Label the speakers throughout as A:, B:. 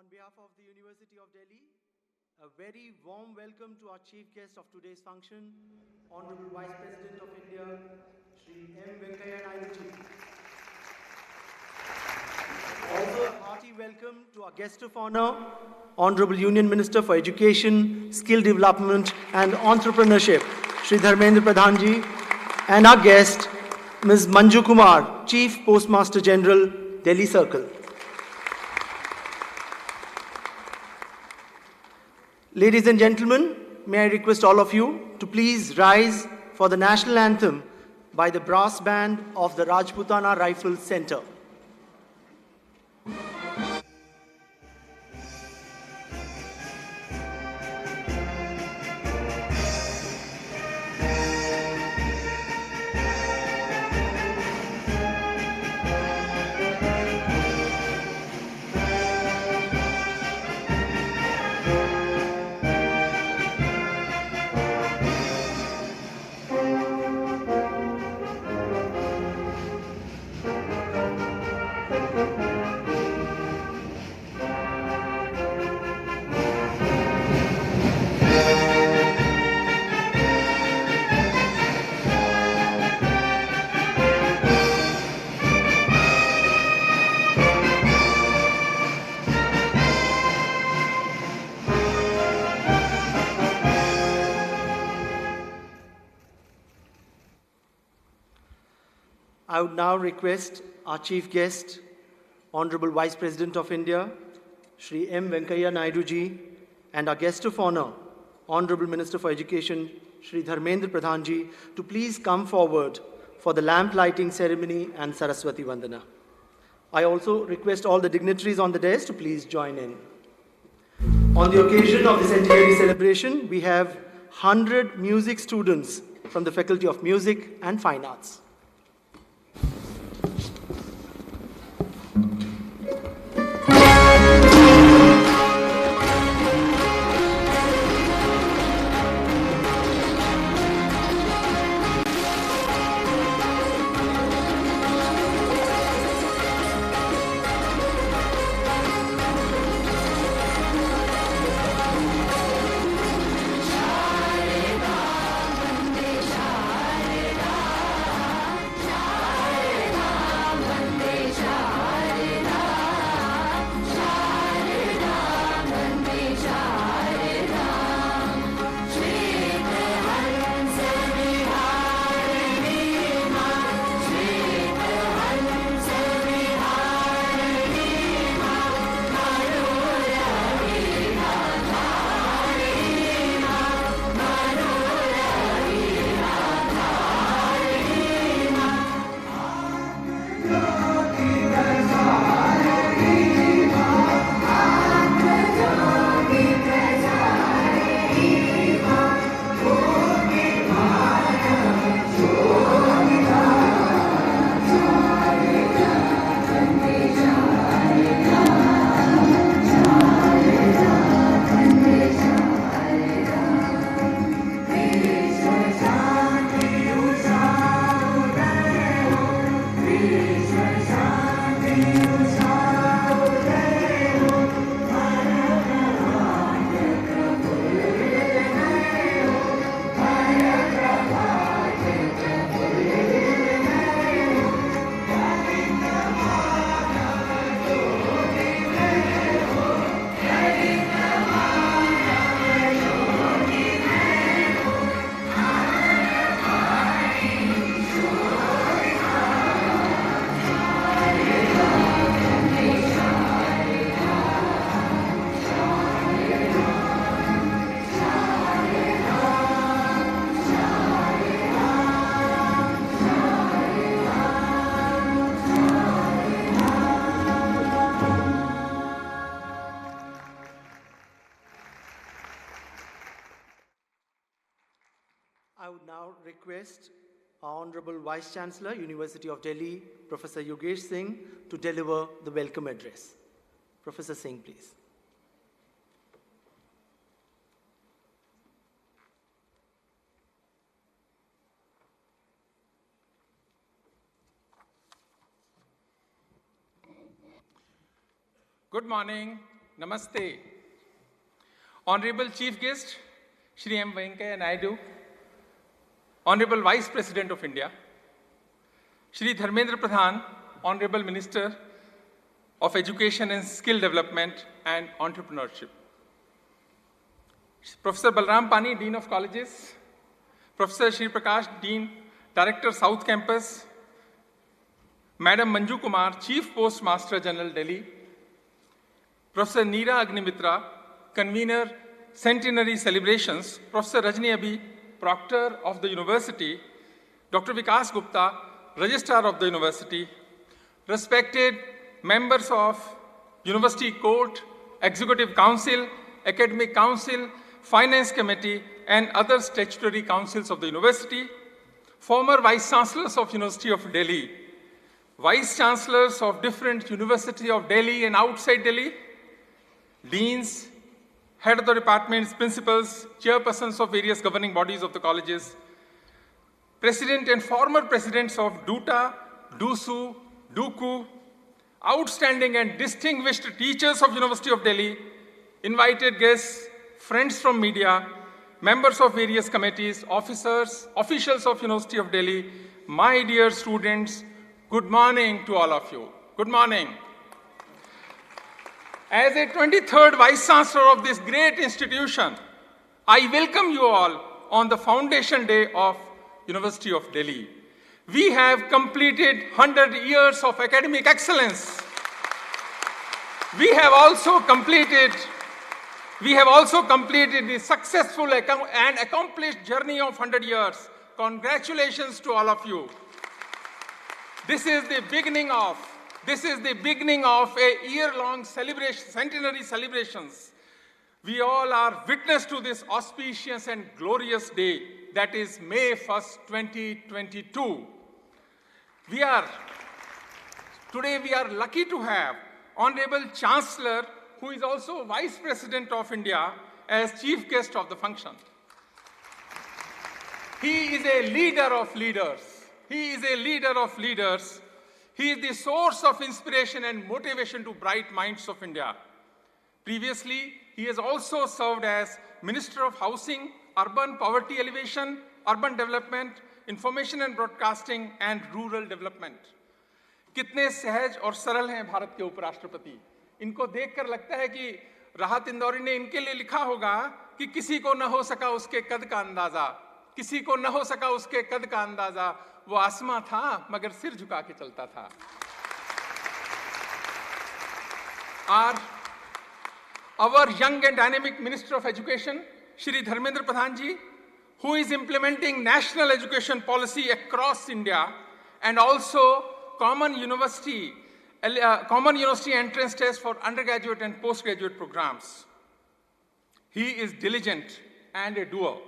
A: On behalf of the University of Delhi, a very warm welcome to our chief guest of today's function, Honorable Vice President of India, Shri M. Venkaiah Naidu ji. Also a hearty welcome to our guest of honor, Honorable Union Minister for Education, Skill Development and Entrepreneurship, Shri Dharmendra Pradhan ji, and our guest, Ms. Manju Kumar, Chief Postmaster General, Delhi Circle. Ladies and gentlemen, may I request all of you to please rise for the national anthem by the brass band of the Rajputana Rifle Center. I would now request our chief guest, Honorable Vice President of India, Shri M. Venkaiah Naidu ji, and our guest of honor, Honorable Minister for Education, Shri Dharmendra Pradhan ji, to please come forward for the lamp lighting ceremony and Saraswati Vandana. I also request all the dignitaries on the dais to please join in. On the occasion of the centenary celebration, we have 100 music students from the Faculty of Music and Fine Arts. I would now request our Honorable Vice Chancellor, University of Delhi, Professor Yogesh Singh, to deliver the welcome address. Professor Singh, please.
B: Good morning, Namaste. Honorable Chief Guest, Shri M. Venkaiah Naidu, Honorable Vice President of India, Shri Dharmendra Pradhan, Honorable Minister of Education and Skill Development and Entrepreneurship, Professor Balram Pani, Dean of Colleges, Professor Shri Prakash, Dean, Director, South Campus, Madam Manju Kumar, Chief Postmaster General, Delhi, Professor Neera Agnimitra, Convener, Centenary Celebrations, Professor Rajni Abhi, Proctor of the University, Dr. Vikas Gupta, Registrar of the University, respected members of University Court, Executive Council, Academic Council, Finance Committee, and other statutory councils of the University, former Vice Chancellors of University of Delhi, Vice Chancellors of different University of Delhi and outside Delhi, Deans, Head of the Departments, Principals, Chairpersons of various governing bodies of the colleges, President and former Presidents of DUTA, DUSU, DUKU, outstanding and distinguished teachers of University of Delhi, invited guests, friends from media, members of various committees, officials of University of Delhi, my dear students, good morning to all of you. Good morning. As a 23rd Vice Chancellor of this great institution, I welcome you all on the Foundation Day of University of Delhi. We have completed 100 years of academic excellence. We have also completed the successful and accomplished journey of 100 years. Congratulations to all of you. This is the beginning of a year-long centenary celebrations. We all are witness to this auspicious and glorious day, that is May 1st, 2022. Today we are lucky to have Honorable Chancellor, who is also Vice President of India, as chief guest of the function. He is a leader of leaders. He is the source of inspiration and motivation to bright minds of India. Previously, he has also served as Minister of Housing, Urban Poverty Alleviation, Urban Development, Information and Broadcasting, and Rural Development. कितने सहज और सरल हैं भारत के उपराष्ट्रपति। इनको देखकर लगता है कि राहत इंदौरी ने इनके लिए लिखा होगा कि किसी को न हो सका उसके कद का अंदाजा, किसी को न हो सका उसके कद का अंदाजा, वो आसमां था मगर सिर झुका के चलता था। Our young and dynamic Minister of Education, Shri Dharmendra Pradhan ji, who is implementing national education policy across India and also common university entrance test for undergraduate and postgraduate programs. He is diligent and a doer,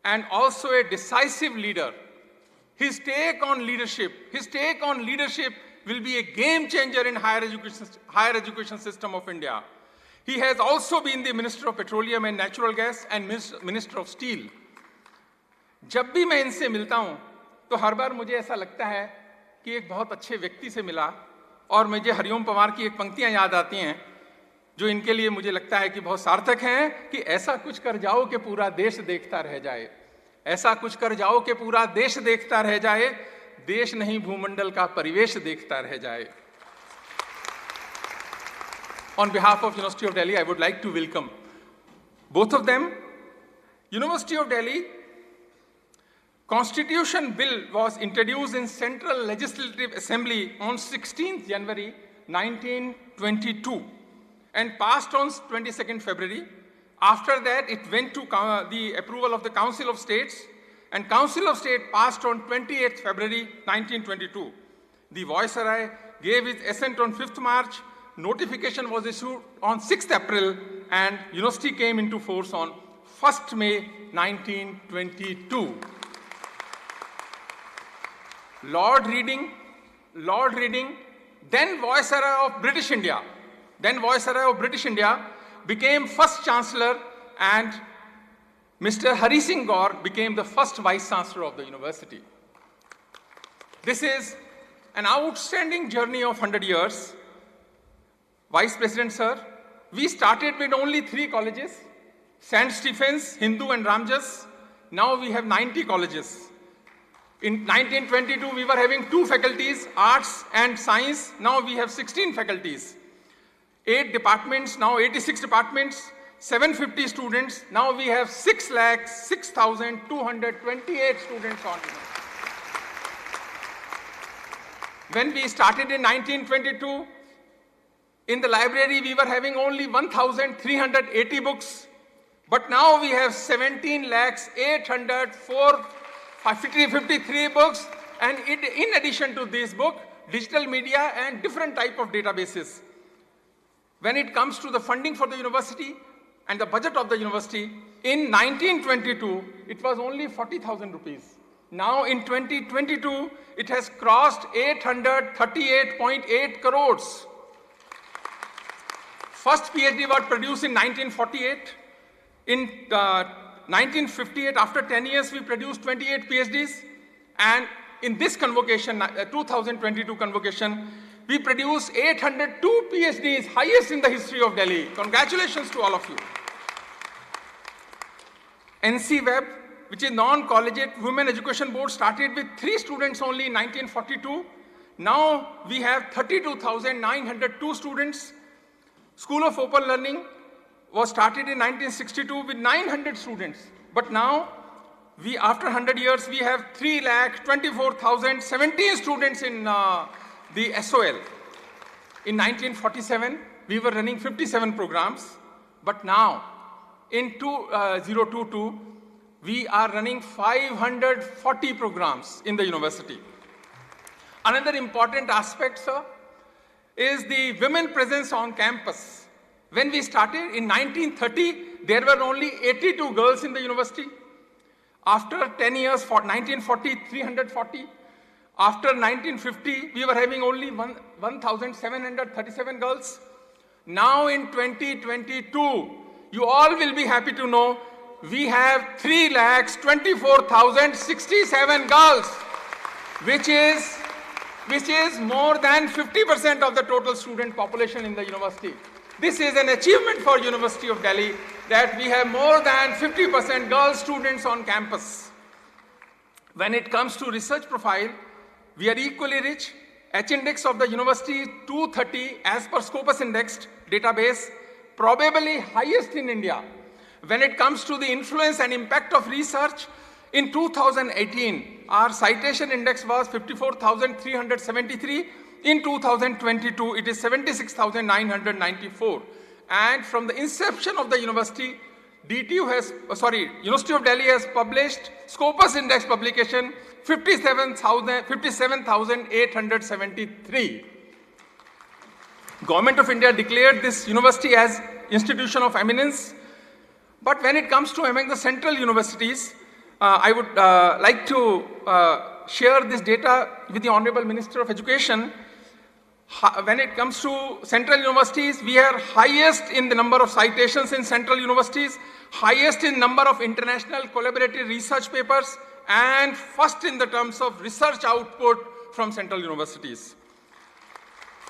B: and also a decisive leader. His take on leadership will be a game changer in higher education system of India. He has also been the Minister of Petroleum and Natural Gas and Minister of Steel. जब भी मैं इनसे मिलता हूं तो हर बार मुझे ऐसा लगता है कि एक बहुत अच्छे व्यक्ति से मिला, और मुझे हरिओम पवार की एक पंक्तियां याद आती हैं जो इनके लिए मुझे लगता है कि बहुत सार्थक हैं कि ऐसा कुछ कर जाओ कि पूरा देश देखता रह जाए, ऐसा कुछ कर जाओ कि पूरा देश देखता रह जाए, देश नहीं भूमंडल का परिवेश देखता रह जाए. On behalf of University of Delhi, I would like to welcome both of them. University of Delhi Constitution Bill was introduced in Central Legislative Assembly on 16th January 1922 and passed on 22nd February. After that, it went to the approval of the Council of States, and Council of State passed on 28th February 1922. The Viceroy gave its assent on 5th March, notification was issued on 6th April, and university came into force on 1st May 1922. Lord Reading, then Viceroy of British India, became first Chancellor, and Mr. Hari Singh Gaur became the first Vice Chancellor of the university. This is an outstanding journey of 100 years. Vice President, sir, We started with only 3 colleges, St. Stephen's, Hindu and Ramjas. Now we have 90 colleges. In 1922, we were having 2 faculties, arts and science. Now we have 16 faculties. 8 departments, now 86 departments, 750 students. Now we have 6,06,228 students on. When we started in 1922, in the library we were having only 1,380 books. But now we have 17,804,53 books, and in addition to this book, digital media and different type of databases. When it comes to the funding for the university and the budget of the university, in 1922, it was only 40,000 rupees. Now in 2022, it has crossed 838.8 crores. First PhD was produced in 1948. In 1958, after 10 years, we produced 28 PhDs. And in this convocation, 2022 convocation, we produced 802 PhDs, highest in the history of Delhi. Congratulations to all of you. NC-Web, which is non-collegiate women education board, started with 3 students only in 1942. Now we have 32,902 students. School of Open Learning was started in 1962 with 900 students. But now, after 100 years, we have 3,24,017 students in the SOL. In 1947, we were running 57 programs. But now, in 2022, we are running 540 programs in the university. Another important aspect, sir, is the women presence on campus. When we started in 1930, there were only 82 girls in the university. After 10 years, for 1940, 340. After 1950, we were having only 1,737 girls. Now in 2022, you all will be happy to know, we have 3,24,067 girls, which is more than 50% of the total student population in the university. This is an achievement for University of Delhi that we have more than 50% girl students on campus. When it comes to research profile, we are equally rich. H-index of the university is 230 as per Scopus Indexed database, probably highest in India. When it comes to the influence and impact of research, in 2018, our citation index was 54,373. In 2022, it is 76,994. And from the inception of the university, University of Delhi has published Scopus Index publication 57,873. Government of India declared this university as institution of eminence. But when it comes to among the central universities, I would like to share this data with the Honorable Minister of Education. When it comes to central universities, we are highest in the number of citations in central universities, highest in number of international collaborative research papers, and first in the terms of research output from central universities.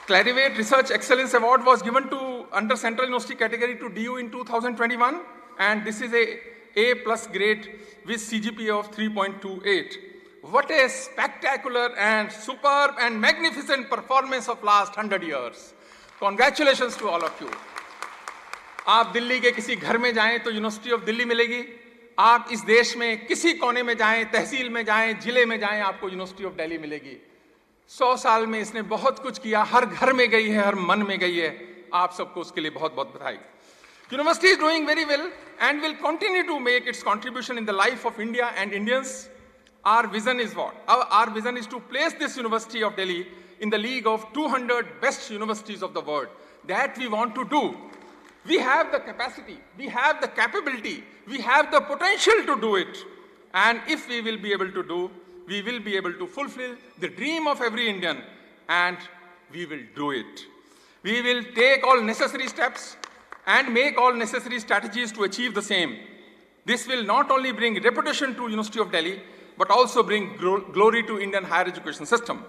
B: Clarivate Research Excellence Award was given to under Central University category to DU in 2021, and this is a A+ grade with CGPA of 3.28. What a spectacular and superb and magnificent performance of last 100 years. Congratulations to all of you. आप दिल्ली के किसी घर में जाएं तो university of Delhi मिलेगी. आप इस देश में किसी कोने में जाएं, तहसील में जाएं, जिले में जाएं, आपको यूनिवर्सिटी ऑफ दिल्ली मिलेगी. 100 साल में इसने बहुत कुछ किया, हर घर में गई है, हर मन में गई है. आप सबको उसके लिए बहुत बहुत बधाई. University is doing very well and will continue to make its contribution in the life of India and Indians. Our vision is what? Our vision is to place this University of Delhi in the league of 200 best universities of the world. That we want to do. We have the capacity, we have the capability, we have the potential to do it. And if we will be able to do, we will be able to fulfill the dream of every Indian, and we will do it. We will take all necessary steps and make all necessary strategies to achieve the same. This will not only bring reputation to University of Delhi, but also bring glory to Indian higher education system.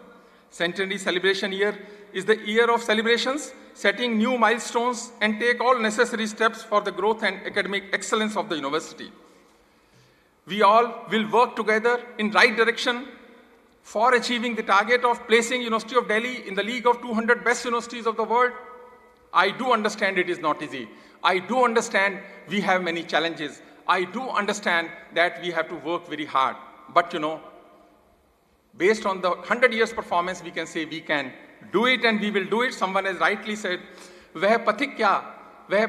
B: Centenary celebration year is the year of celebrations, setting new milestones and take all necessary steps for the growth and academic excellence of the university. We all will work together in right direction for achieving the target of placing University of Delhi in the league of 200 best universities of the world. I do understand it is not easy. I do understand we have many challenges. I do understand that we have to work very hard. But based on the 100 years performance, we can say we can do it and we will do it. Someone has rightly said, वह पथिक क्या, वह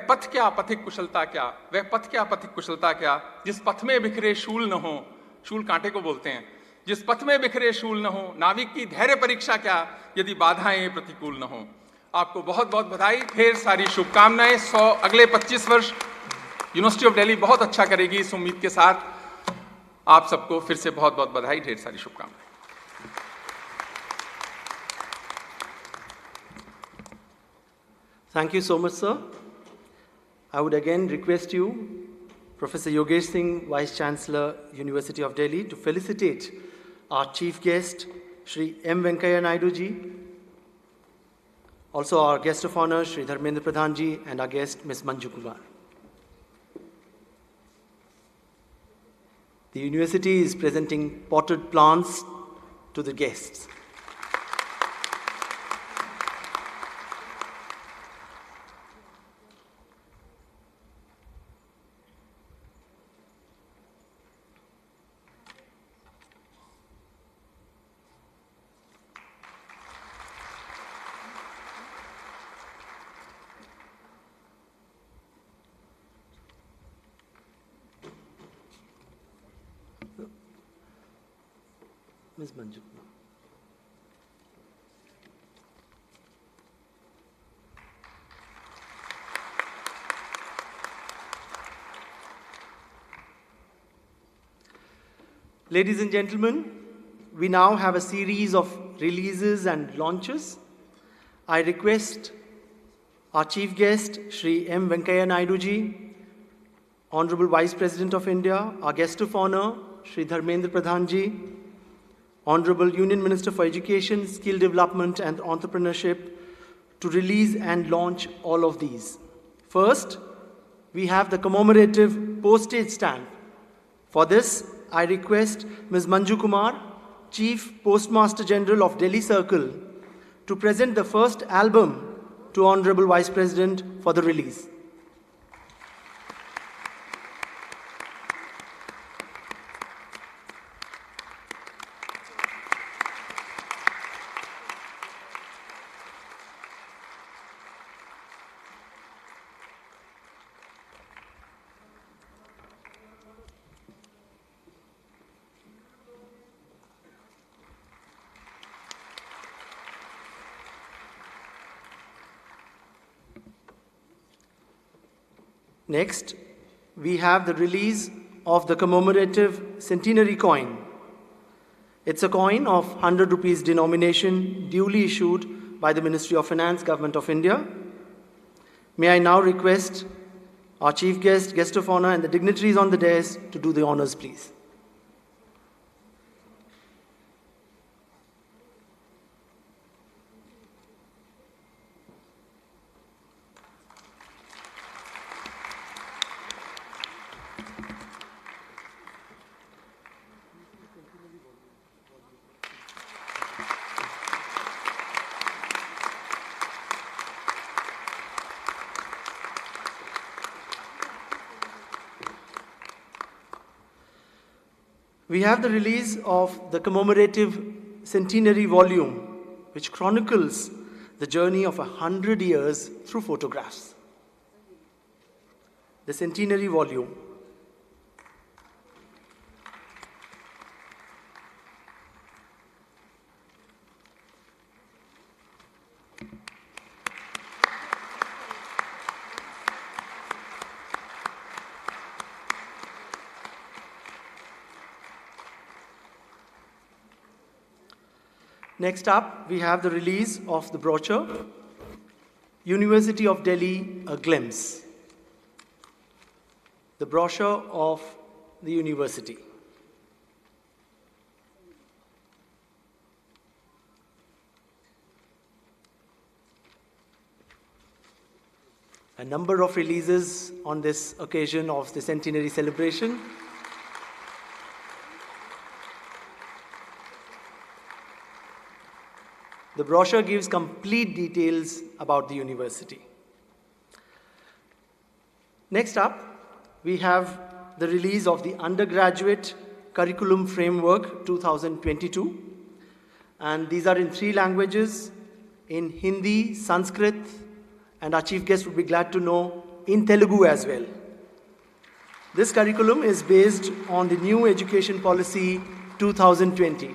B: पथ क्या, पथिक कुशलता क्या, वह पथ क्या, पथिक कुशलता क्या, जिस पथ में बिखरे शूल न हो, शूल कांटे को बोलते हैं, जिस पथ में बिखरे शूल न हो, नाविक की धैर्य परीक्षा क्या, यदि बाधाएं प्रतिकूल न हो। आपको बहुत बहुत बधाई, ढेर सारी शुभकामनाएं। अगले 25 वर्ष यूनिवर्सिटी ऑफ दिल्ली बहुत अच्छा करेगी, इस उम्मीद के साथ आप सबको फिर से बहुत बहुत बधाई, ढेर सारी शुभकामनाएं।
A: Thank you so much, sir. I would again request you, Professor Yogesh Singh, Vice Chancellor, University of Delhi, to felicitate our chief guest, Shri M. Venkaiah Naidu ji, also our guest of honor, Shri Dharmendra Pradhan ji, and our guest, Ms. Manju Kumar. The university is presenting potted plants to the guests. Ms. Manju. Ladies and gentlemen, we now have a series of releases and launches. I request our chief guest, Shri M. Venkaiah Naidu ji, Honorable Vice President of India, our guest of honor, Shri Dharmendra Pradhan ji, Honorable Union Minister for Education, Skill Development and Entrepreneurship, to release and launch all of these. First, we have the commemorative postage stamp. For this, I request Ms. Manju Kumar, Chief Postmaster General of Delhi Circle, to present the first album to Honorable Vice President for the release. Next, we have the release of the commemorative Centenary coin. It's a coin of 100 rupees denomination, duly issued by the Ministry of Finance, Government of India. May I now request our chief guest, guest of honor, and the dignitaries on the dais to do the honors, please. We have the release of the commemorative Centenary volume, which chronicles the journey of 100 years through photographs. The Centenary volume. Next up, we have the release of the brochure, University of Delhi, A Glimpse. The brochure of the university. a number of releases on this occasion of the centenary celebration. The brochure gives complete details about the university. Next up, we have the release of the Undergraduate Curriculum Framework 2022. And these are in 3 languages, in Hindi, Sanskrit, and our chief guest would be glad to know, in Telugu as well. This curriculum is based on the new Education Policy 2020.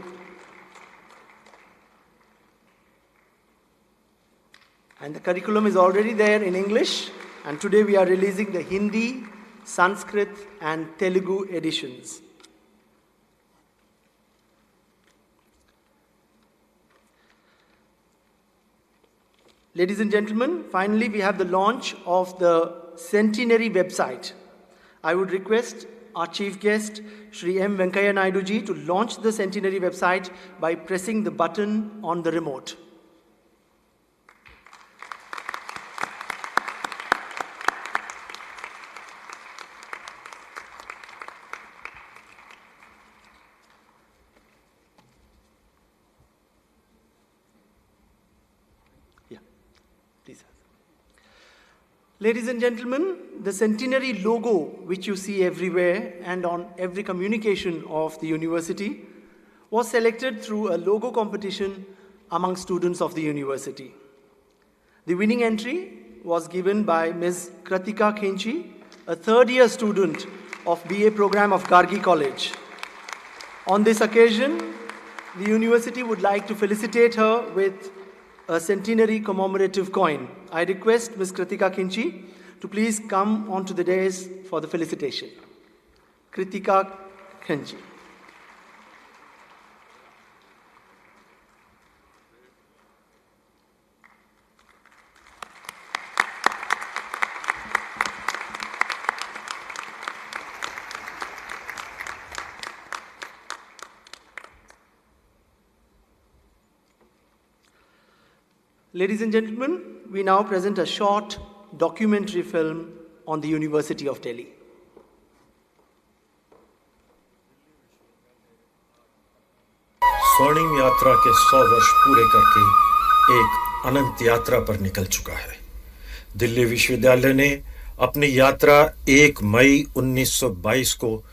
A: And the curriculum is already there in English, and today we are releasing the Hindi, Sanskrit, and Telugu editions. Ladies and gentlemen, finally we have the launch of the Centenary website. I would request our chief guest, Shri M. Venkaiah Naidu ji, to launch the Centenary website by pressing the button on the remote. Ladies and gentlemen, the centenary logo, which you see everywhere and on every communication of the university, was selected through a logo competition among students of the university. The winning entry was given by Ms. Kritika Khenchi, a third-year student of BA program of Gargi College. On this occasion, the university would like to felicitate her with a centenary commemorative coin. I request Ms. Kritika Khenchi to please come onto the dais for the felicitation. Kritika Khenchi. Ladies and gentlemen, we now present a short documentary film on the University of Delhi.
C: स्वर्णिम यात्रा के 100 वर्ष पूरे करके एक अनंत यात्रा पर निकल चुका है। दिल्ली विश्वविद्यालय ने अपनी यात्रा 1 मई 1922 को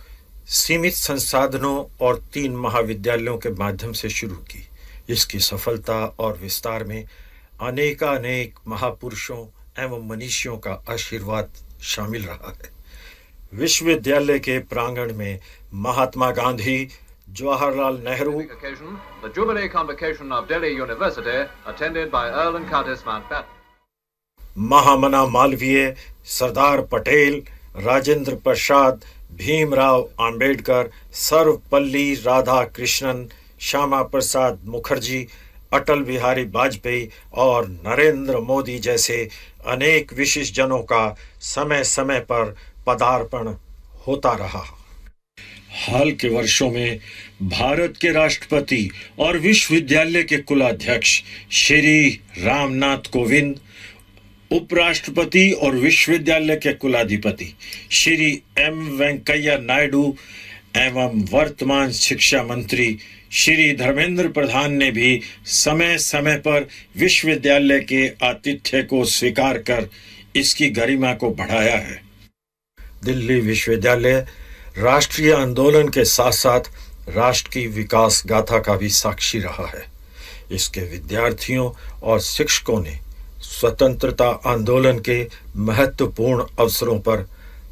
C: सीमित संसाधनों और 3 महाविद्यालयों के माध्यम से शुरू की। इसकी सफलता और विस्तार में अनेक महापुरुषों एवं मनीषियों का आशीर्वाद शामिल रहा है। विश्वविद्यालय के प्रांगण में Mahatma Gandhi, Jawaharlal Nehru,
D: the Jubilee Convocation of Delhi University, attended by Earl and Countess Mountbatten,
C: महामना मालवीय, सरदार पटेल, राजेंद्र प्रसाद, भीमराव अंबेडकर, सर्वपल्ली राधाकृष्णन, श्यामा प्रसाद मुखर्जी, अटल बिहारी वाजपेयी और नरेंद्र मोदी जैसे अनेक विशिष्ट जनों का समय समय पर पदार्पण होता रहा। हाल के वर्षों में भारत के राष्ट्रपति और विश्वविद्यालय के कुलाध्यक्ष श्री रामनाथ कोविंद, उपराष्ट्रपति और विश्वविद्यालय के कुलाधिपति श्री एम वेंकैया नायडू एवं वर्तमान शिक्षा मंत्री श्री धर्मेंद्र प्रधान ने भी समय समय पर विश्वविद्यालय के आतिथ्य को स्वीकार कर इसकी गरिमा को बढ़ाया है। दिल्ली विश्वविद्यालय राष्ट्रीय आंदोलन के साथ साथ राष्ट्र की विकास गाथा का भी साक्षी रहा है। इसके विद्यार्थियों और शिक्षकों ने स्वतंत्रता आंदोलन के महत्वपूर्ण अवसरों पर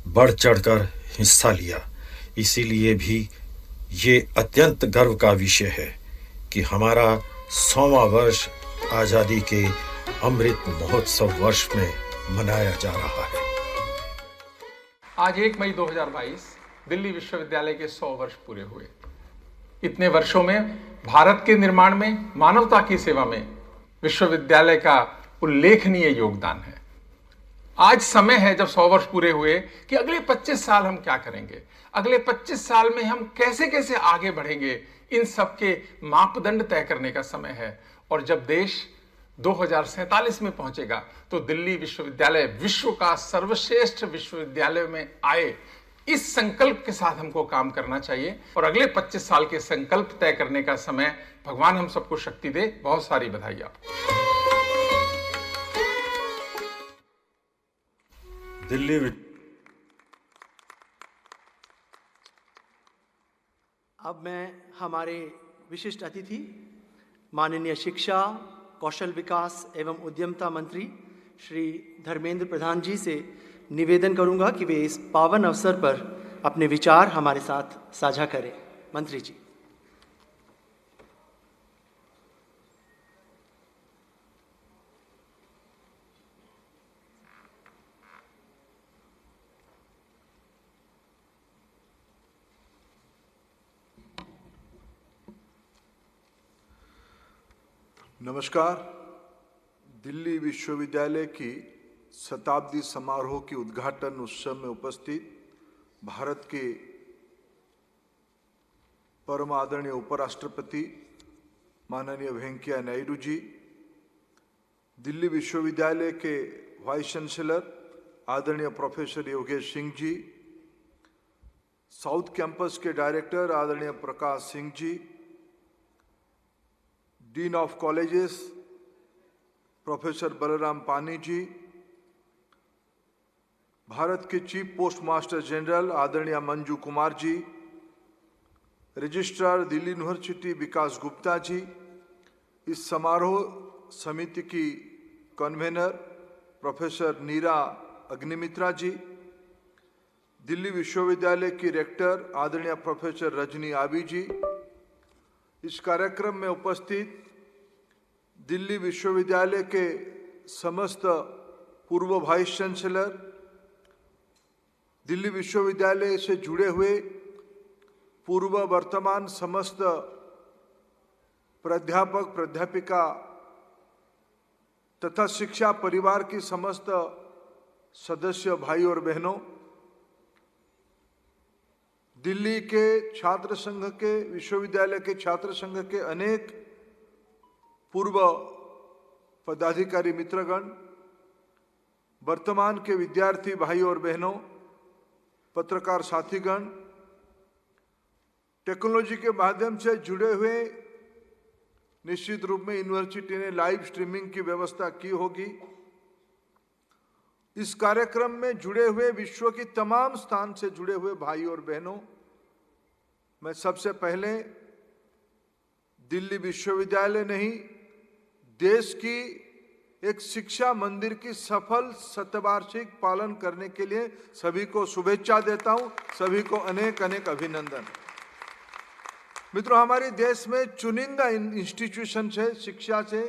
C: बढ़ चढ़कर हिस्सा लिया। इसीलिए भी ये अत्यंत गर्व का विषय है कि हमारा 100वां वर्ष आजादी के अमृत महोत्सव वर्ष में मनाया जा रहा है।
B: आज 1 मई 2022 दिल्ली विश्वविद्यालय के 100 वर्ष पूरे हुए। इतने वर्षों में भारत के निर्माण में, मानवता की सेवा में विश्वविद्यालय का उल्लेखनीय योगदान है। आज समय है, जब 100 वर्ष पूरे हुए, कि अगले 25 साल हम क्या करेंगे, अगले 25 साल में हम कैसे कैसे आगे बढ़ेंगे, इन सब के मापदंड तय करने का समय है। और जब देश 2047 में पहुंचेगा तो दिल्ली विश्वविद्यालय विश्व का सर्वश्रेष्ठ विश्वविद्यालय में आए, इस संकल्प के साथ हमको काम करना चाहिए। और अगले 25 साल के संकल्प तय करने का समय भगवान हम सबको शक्ति दे। बहुत सारी बधाई आपको।
C: दिल्ली
A: अब मैं हमारे विशिष्ट अतिथि माननीय शिक्षा, कौशल विकास एवं उद्यमता मंत्री श्री धर्मेंद्र प्रधान जी से निवेदन करूंगा कि वे इस पावन अवसर पर अपने विचार हमारे साथ साझा करें। मंत्री जी।
E: नमस्कार। दिल्ली विश्वविद्यालय की शताब्दी समारोह की उद्घाटन उत्सव में उपस्थित भारत के परम आदरणीय उपराष्ट्रपति माननीय वेंकैया नायडू जी, दिल्ली विश्वविद्यालय के वाइस चांसलर आदरणीय professor Yogesh Singh ji, south campus के डायरेक्टर आदरणीय Prakash Singh ji, dean of colleges professor Balram Pani ji, Bharat के चीफ पोस्ट मास्टर जनरल आदरणीय मंजू कुमार जी, रजिस्ट्रार दिल्ली यूनिवर्सिटी विकास गुप्ता जी, इस समारोह समिति की कन्वेनर प्रोफेसर नीरा अग्निमित्रा जी, दिल्ली विश्वविद्यालय की रेक्टर आदरणीय प्रोफेसर रजनी आबी जी, इस कार्यक्रम में उपस्थित दिल्ली विश्वविद्यालय के समस्त पूर्व वाइस चांसलर, दिल्ली विश्वविद्यालय से जुड़े हुए पूर्व वर्तमान समस्त प्राध्यापक प्राध्यापिका तथा शिक्षा परिवार की समस्त सदस्य भाई और बहनों, दिल्ली के छात्र संघ के, विश्वविद्यालय के छात्र संघ के अनेक पूर्व पदाधिकारी मित्रगण, वर्तमान के विद्यार्थी भाई और बहनों, पत्रकार साथीगण, टेक्नोलॉजी के माध्यम से जुड़े हुए, निश्चित रूप में यूनिवर्सिटी ने लाइव स्ट्रीमिंग की व्यवस्था की होगी। इस कार्यक्रम में जुड़े हुए विश्व की तमाम स्थान से जुड़े हुए भाई और बहनों, मैं सबसे पहले दिल्ली विश्वविद्यालय नहीं, देश की एक शिक्षा मंदिर की सफल शतवार्षिक पालन करने के लिए सभी को शुभेच्छा देता हूं, सभी को अनेक अनेक अभिनंदन। मित्रों, हमारे देश में चुनिंदा इंस्टीट्यूशन है शिक्षा से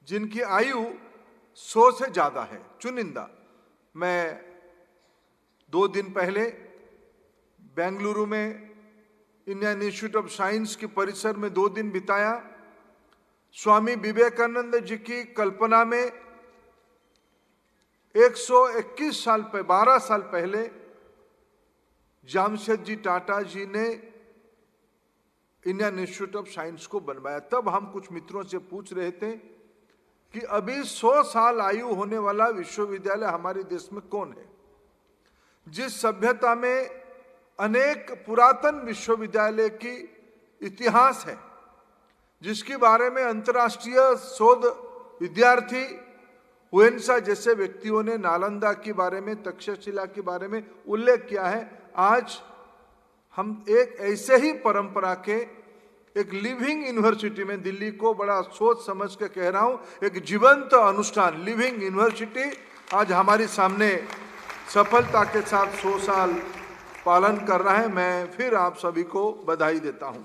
E: जिनकी आयु 100 से ज्यादा है, चुनिंदा। मैं 2 दिन पहले बेंगलुरु में इंडियन इंस्टीट्यूट ऑफ साइंस के परिसर में 2 दिन बिताया। स्वामी विवेकानंद जी की कल्पना में 121 साल पहले, 12 साल पहले जामशेदजी टाटा जी ने इंडियन इंस्टीट्यूट ऑफ साइंस को बनवाया। तब हम कुछ मित्रों से पूछ रहे थे कि अभी 100 साल आयु होने वाला विश्वविद्यालय हमारे देश में कौन है। जिस सभ्यता में अनेक पुरातन विश्वविद्यालय की इतिहास है, जिसके बारे में अंतर्राष्ट्रीय शोध विद्यार्थी हुएन्सा जैसे व्यक्तियों ने नालंदा के बारे में, तक्षशिला के बारे में उल्लेख किया है, आज हम एक ऐसे ही परंपरा के एक लिविंग यूनिवर्सिटी में, दिल्ली को बड़ा सोच समझ के कह रहा हूं, एक जीवंत अनुष्ठान लिविंग यूनिवर्सिटी आज हमारे सामने सफलता के साथ 100 साल पालन कर रहा है। मैं फिर आप सभी को बधाई देता हूं।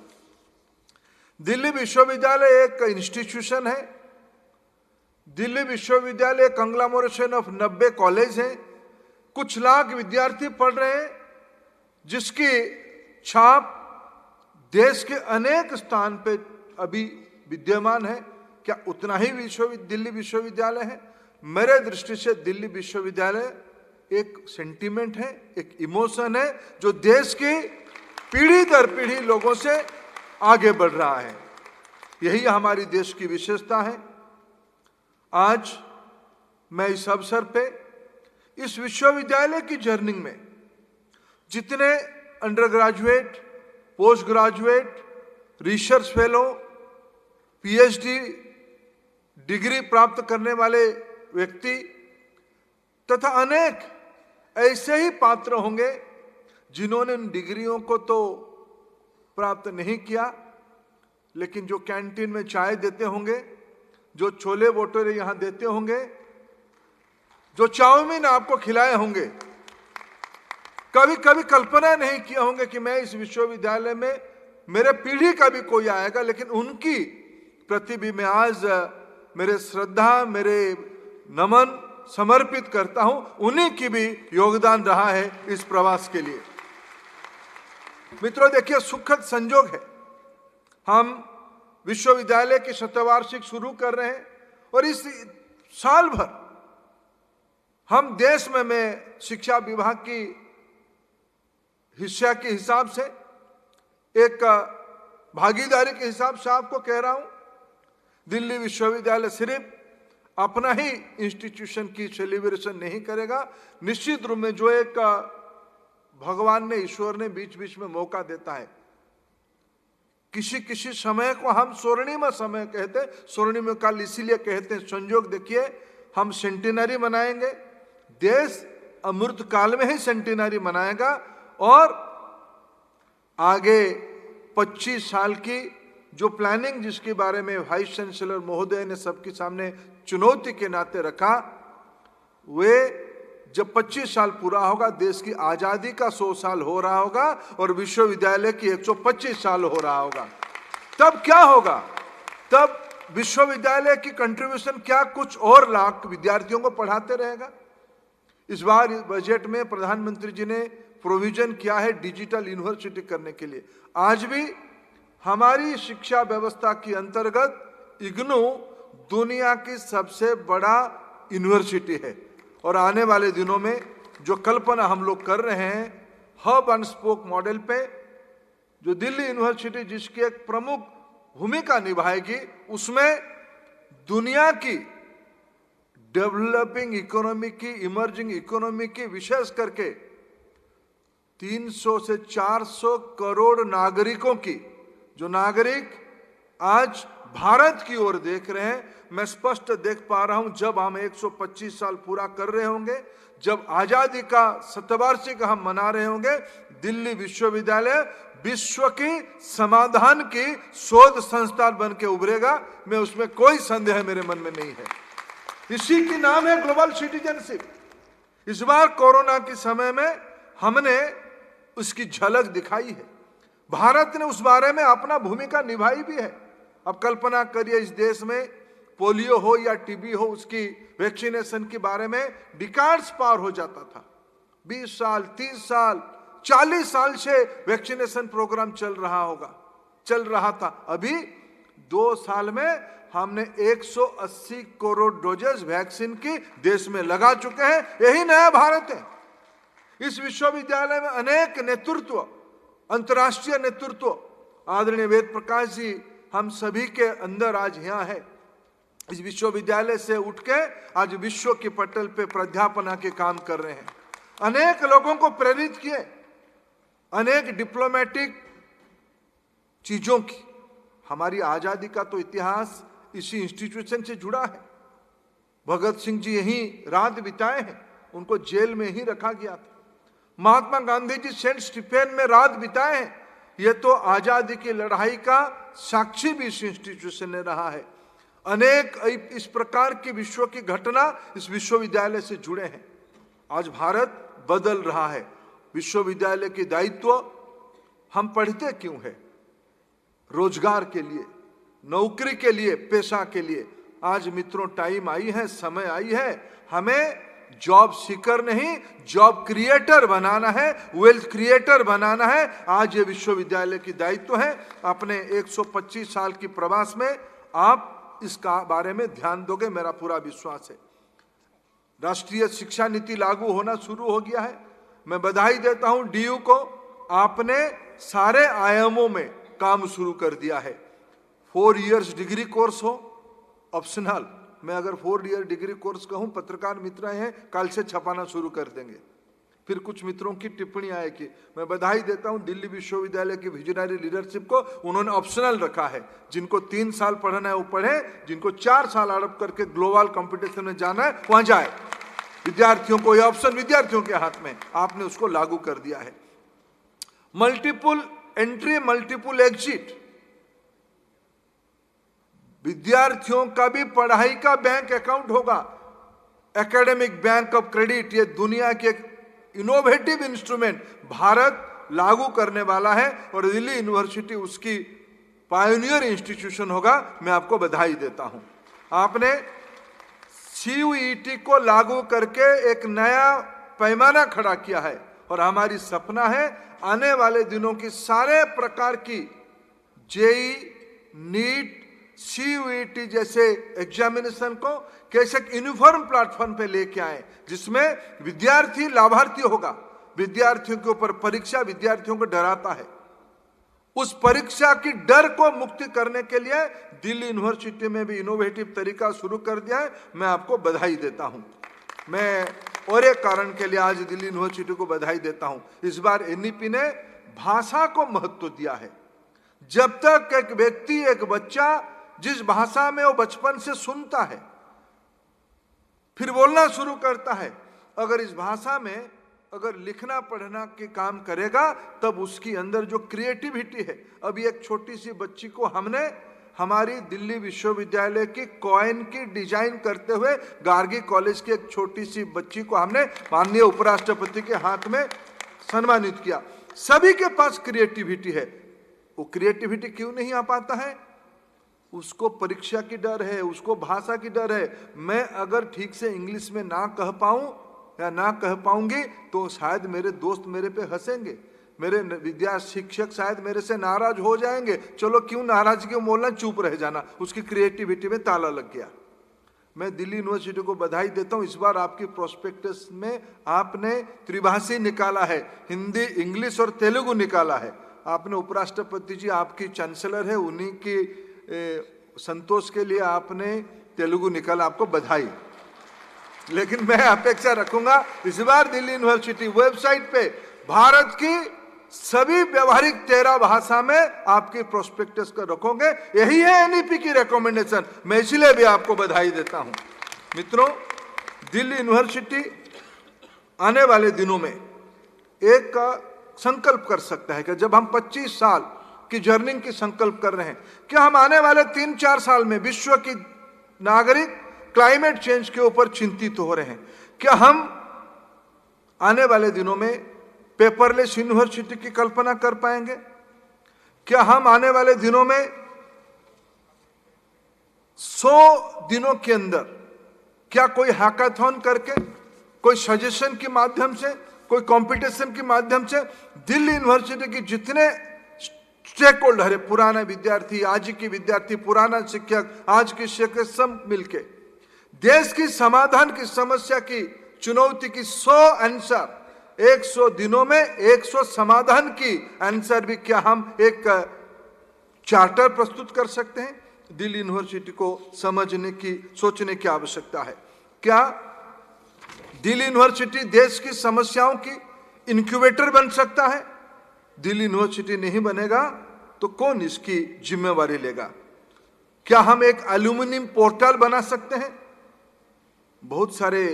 E: दिल्ली विश्वविद्यालय एक इंस्टीट्यूशन है। दिल्ली विश्वविद्यालय कंग्लोमरेशन ऑफ 90 कॉलेज हैं, कुछ लाख विद्यार्थी पढ़ रहे हैं, जिसकी छाप देश के अनेक स्थान पे अभी विद्यमान है। क्या उतना ही दिल्ली विश्वविद्यालय है? मेरे दृष्टि से दिल्ली विश्वविद्यालय एक सेंटीमेंट है, एक इमोशन है, जो देश की पीढ़ी दर पीढ़ी लोगों से आगे बढ़ रहा है। यही हमारी देश की विशेषता है। आज मैं इस अवसर पे इस विश्वविद्यालय की जर्नी में जितने under graduate, post graduate, research fellow, PhD degree प्राप्त करने वाले व्यक्ति तथा अनेक ऐसे ही पात्र होंगे जिन्होंने इन डिग्रियों को तो प्राप्त नहीं किया, लेकिन जो कैंटीन में चाय देते होंगे, जो छोले भटूरे यहां देते होंगे, जो चाउमीन आपको खिलाए होंगे, कभी कभी कल्पना नहीं किया होंगे कि मैं इस विश्वविद्यालय में मेरे पीढ़ी का भी कोई आएगा, लेकिन उनकी प्रति भी मैं आज मेरे श्रद्धा, मेरे नमन समर्पित करता हूं। उन्हीं की भी योगदान रहा है इस प्रवास के लिए। मित्रों, देखिए, सुखद संजोग है, हम विश्वविद्यालय की शतवार्षिक शुरू कर रहे हैं और इस साल भर हम देश में मैं शिक्षा विभाग की हिस्सा के हिसाब से, एक भागीदारी के हिसाब से आपको कह रहा हूं, दिल्ली विश्वविद्यालय सिर्फ अपना ही इंस्टीट्यूशन की सेलिब्रेशन नहीं करेगा। निश्चित रूप में जो एक भगवान ने, ईश्वर ने बीच बीच में मौका देता है, किसी किसी समय को हम स्वर्णिम समय कहते हैं, स्वर्णिम काल इसीलिए कहते हैं, संयोग देखिए, हम सेंटेनरी मनाएंगे, देश अमृत काल में ही सेंटेनरी मनाएगा और आगे 25 साल की जो प्लानिंग जिसके बारे में वाइस चांसलर महोदय ने सबके सामने चुनौती के नाते रखा, वे जब 25 साल पूरा होगा, देश की आजादी का 100 साल हो रहा होगा और विश्वविद्यालय की 125 साल हो रहा होगा, तब क्या होगा? तब विश्वविद्यालय की कंट्रीब्यूशन क्या कुछ और लाख विद्यार्थियों को पढ़ाते रहेगा। इस बार बजट में प्रधानमंत्री जी ने प्रोविजन किया है डिजिटल यूनिवर्सिटी करने के लिए। आज भी हमारी शिक्षा व्यवस्था के अंतर्गत इग्नू दुनिया की सबसे बड़ा यूनिवर्सिटी है और आने वाले दिनों में जो कल्पना हम लोग कर रहे हैं हब एंड स्पोक मॉडल पे, जो दिल्ली यूनिवर्सिटी जिसकी एक प्रमुख भूमिका निभाएगी, उसमें दुनिया की डेवलपिंग इकोनॉमी की, इमर्जिंग इकोनॉमी की, विशेष करके 300 से 400 करोड़ नागरिकों की, जो नागरिक आज भारत की ओर देख रहे हैं, मैं स्पष्ट देख पा रहा हूं, जब हम 125 साल पूरा कर रहे होंगे, जब आजादी का शतवार्षिक हम मना रहे होंगे, दिल्ली विश्वविद्यालय विश्व की समाधान की शोध संस्थान बन के उभरेगा। मैं उसमें कोई संदेह मेरे मन में नहीं है। इसी की नाम है ग्लोबल सिटीजनशिप। इस बार कोरोना के समय में हमने उसकी झलक दिखाई है, भारत ने उस बारे में अपना भूमिका निभाई भी है। अब कल्पना करिए, इस देश में पोलियो हो या टीबी हो, उसकी वैक्सीनेशन के बारे में डिकाड्स पार हो जाता था। 20 साल, 30 साल, 40 साल से वैक्सीनेशन प्रोग्राम चल रहा था। अभी 2 साल में हमने 180 करोड़ डोजेस वैक्सीन की देश में लगा चुके हैं। यही नया भारत है। इस विश्वविद्यालय में अनेक नेतृत्व, अंतर्राष्ट्रीय नेतृत्व, आदरणीय वेद प्रकाश जी हम सभी के अंदर आज यहाँ है। इस विश्वविद्यालय से उठ के आज विश्व के पटल पे प्राध्यापना के काम कर रहे हैं। अनेक लोगों को प्रेरित किए, अनेक डिप्लोमेटिक चीजों की। हमारी आजादी का तो इतिहास इसी इंस्टीट्यूशन से जुड़ा है। भगत सिंह जी यहीं रात बिताए हैं, उनको जेल में ही रखा गया था। महात्मा गांधी जी सेंट स्टीफेन में रात बिताए हैं। यह तो आजादी की लड़ाई का साक्षी भी इस इंस्टीट्यूशन ने रहा है। अनेक इस प्रकार की विश्व की घटना इस विश्वविद्यालय से जुड़े हैं। आज भारत बदल रहा है। विश्वविद्यालय के दायित्व हम पढ़ते क्यों है? रोजगार के लिए, नौकरी के लिए, पेशा के लिए। आज मित्रों टाइम आई है, समय आई है, हमें जॉब सीकर नहीं, जॉब क्रिएटर बनाना है, वेल्थ क्रिएटर बनाना है। आज ये विश्वविद्यालय की दायित्व है। अपने 125 साल की प्रवास में आप इसका बारे में ध्यान दोगे, मेरा पूरा विश्वास है। राष्ट्रीय शिक्षा नीति लागू होना शुरू हो गया है। मैं बधाई देता हूं डीयू को, आपने सारे आयामों में काम शुरू कर दिया है। 4 इयर्स डिग्री कोर्स हो, ऑप्शनल, मैं अगर 4 ईयर डिग्री कोर्स कहूं, पत्रकार मित्र हैं कल से छपाना शुरू कर देंगे। फिर कुछ मित्रों की टिप्पणी आएगी। मैं बधाई देता हूं दिल्ली विश्वविद्यालय की विजनरी लीडरशिप को, उन्होंने ऑप्शनल रखा है। जिनको 3 साल पढ़ना है वो पढ़े, जिनको 4 साल अडप करके ग्लोबल कंपटीशन में जाना है वहां जाए। विद्यार्थियों को यह ऑप्शन विद्यार्थियों के हाथ में, आपने उसको लागू कर दिया है। मल्टीपल एंट्री मल्टीपल एग्जिट, विद्यार्थियों का भी पढ़ाई का बैंक अकाउंट होगा, एकेडमिक बैंक ऑफ क्रेडिट। ये दुनिया की एक इनोवेटिव इंस्ट्रूमेंट भारत लागू करने वाला है और दिल्ली यूनिवर्सिटी उसकी पायनियर इंस्टीट्यूशन होगा। मैं आपको बधाई देता हूं। आपने CUET को लागू करके एक नया पैमाना खड़ा किया है और हमारी सपना है आने वाले दिनों की सारे प्रकार की JEE, नीट, CUET जैसे एग्जामिनेशन को कैसे यूनिफॉर्म प्लेटफॉर्म पे लेके आए, जिसमें विद्यार्थी लाभार्थी होगा। विद्यार्थियों के ऊपर परीक्षा विद्यार्थियों को डराता है, उस परीक्षा की डर को मुक्ति करने के लिए दिल्ली यूनिवर्सिटी में भी इनोवेटिव तरीका शुरू कर दिया है। मैं आपको बधाई देता हूं। मैं और एक कारण के लिए आज दिल्ली यूनिवर्सिटी को बधाई देता हूं। इस बार NEP ने भाषा को महत्व दिया है। जब तक एक व्यक्ति, एक बच्चा जिस भाषा में वो बचपन से सुनता है फिर बोलना शुरू करता है, अगर इस भाषा में अगर लिखना पढ़ना के काम करेगा तब उसकी अंदर जो क्रिएटिविटी है। अभी एक छोटी सी बच्ची को हमने हमारी दिल्ली विश्वविद्यालय की कॉइन की डिजाइन करते हुए गार्गी कॉलेज की एक छोटी सी बच्ची को हमने माननीय उपराष्ट्रपति के हाथ में सम्मानित किया। सभी के पास क्रिएटिविटी है। वो क्रिएटिविटी क्यों नहीं आ पाता है? उसको परीक्षा की डर है, उसको भाषा की डर है। मैं अगर ठीक से इंग्लिश में ना कह पाऊं या ना कह पाऊंगी तो शायद मेरे दोस्त मेरे पे हंसेंगे, मेरे विद्या शिक्षक शायद मेरे से नाराज हो जाएंगे। चलो क्यों नाराज क्यों बोलना, चुप रह जाना। उसकी क्रिएटिविटी में ताला लग गया। मैं दिल्ली यूनिवर्सिटी को बधाई देता हूं। इस बार आपकी प्रोस्पेक्टस में आपने त्रिभाषी निकाला है, हिंदी, इंग्लिश और तेलुगु निकाला है। आपने उपराष्ट्रपति जी आपकी चांसलर है, उन्हीं की संतोष के लिए आपने तेलुगु निकाला, आपको बधाई। लेकिन मैं अपेक्षा रखूंगा इस बार दिल्ली यूनिवर्सिटी वेबसाइट पे भारत की सभी व्यवहारिक 13 भाषा में आपकी प्रोस्पेक्टस को रखोगे। यही है NEP की रिकमेंडेशन। मैं इसलिए भी आपको बधाई देता हूं। मित्रों, दिल्ली यूनिवर्सिटी आने वाले दिनों में एक संकल्प कर सकता है कि जब हम 25 साल की जर्नी की संकल्प कर रहे हैं, क्या हम आने वाले 3-4 साल में विश्व की नागरिक क्लाइमेट चेंज के ऊपर चिंतित हो रहे हैं? क्या हम आने वाले दिनों में पेपरलेस यूनिवर्सिटी की कल्पना कर पाएंगे? क्या हम आने वाले दिनों में 100 दिनों के अंदर क्या कोई हैकाथॉन करके, कोई सजेशन के माध्यम से, कोई कंपटीशन के माध्यम से दिल्ली यूनिवर्सिटी की जितने स्टेक होल्डर है, पुराना विद्यार्थी, आज की विद्यार्थी, पुराना शिक्षक, आज की शिक्षक, सब मिलके देश की समाधान की समस्या की चुनौती की 100 आंसर, 100 दिनों में 100 समाधान की आंसर भी क्या हम एक चार्टर प्रस्तुत कर सकते हैं? दिल्ली यूनिवर्सिटी को समझने की, सोचने की आवश्यकता है। क्या दिल्ली यूनिवर्सिटी देश की समस्याओं की इनक्यूबेटर बन सकता है? दिल्ली यूनिवर्सिटी नहीं बनेगा तो कौन इसकी जिम्मेवारी लेगा? क्या हम एक एल्यूमिनियम पोर्टल बना सकते हैं? बहुत सारे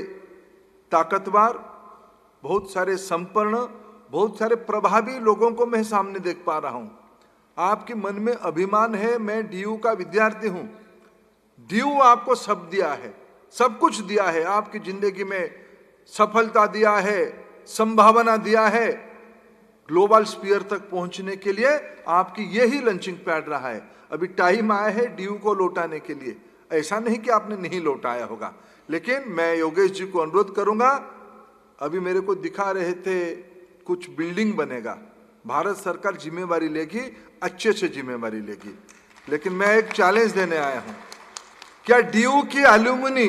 E: ताकतवर, बहुत सारे संपन्न, बहुत सारे प्रभावी लोगों को मैं सामने देख पा रहा हूं। आपके मन में अभिमान है, मैं DU का विद्यार्थी हूं। DU आपको सब दिया है, सब कुछ दिया है, आपकी जिंदगी में सफलता दिया है, संभावना दिया है। ग्लोबल स्पीयर तक पहुंचने के लिए आपकी यही लंचिंग पैड रहा है। अभी टाइम आया है DU को लौटाने के लिए। ऐसा नहीं कि आपने नहीं लौटाया होगा, लेकिन मैं योगेश जी को अनुरोध करूंगा, अभी मेरे को दिखा रहे थे कुछ बिल्डिंग बनेगा, भारत सरकार जिम्मेवारी लेगी, अच्छे से जिम्मेवारी लेगी। लेकिन मैं एक चैलेंज देने आया हूं, क्या DU की एल्यूमिनी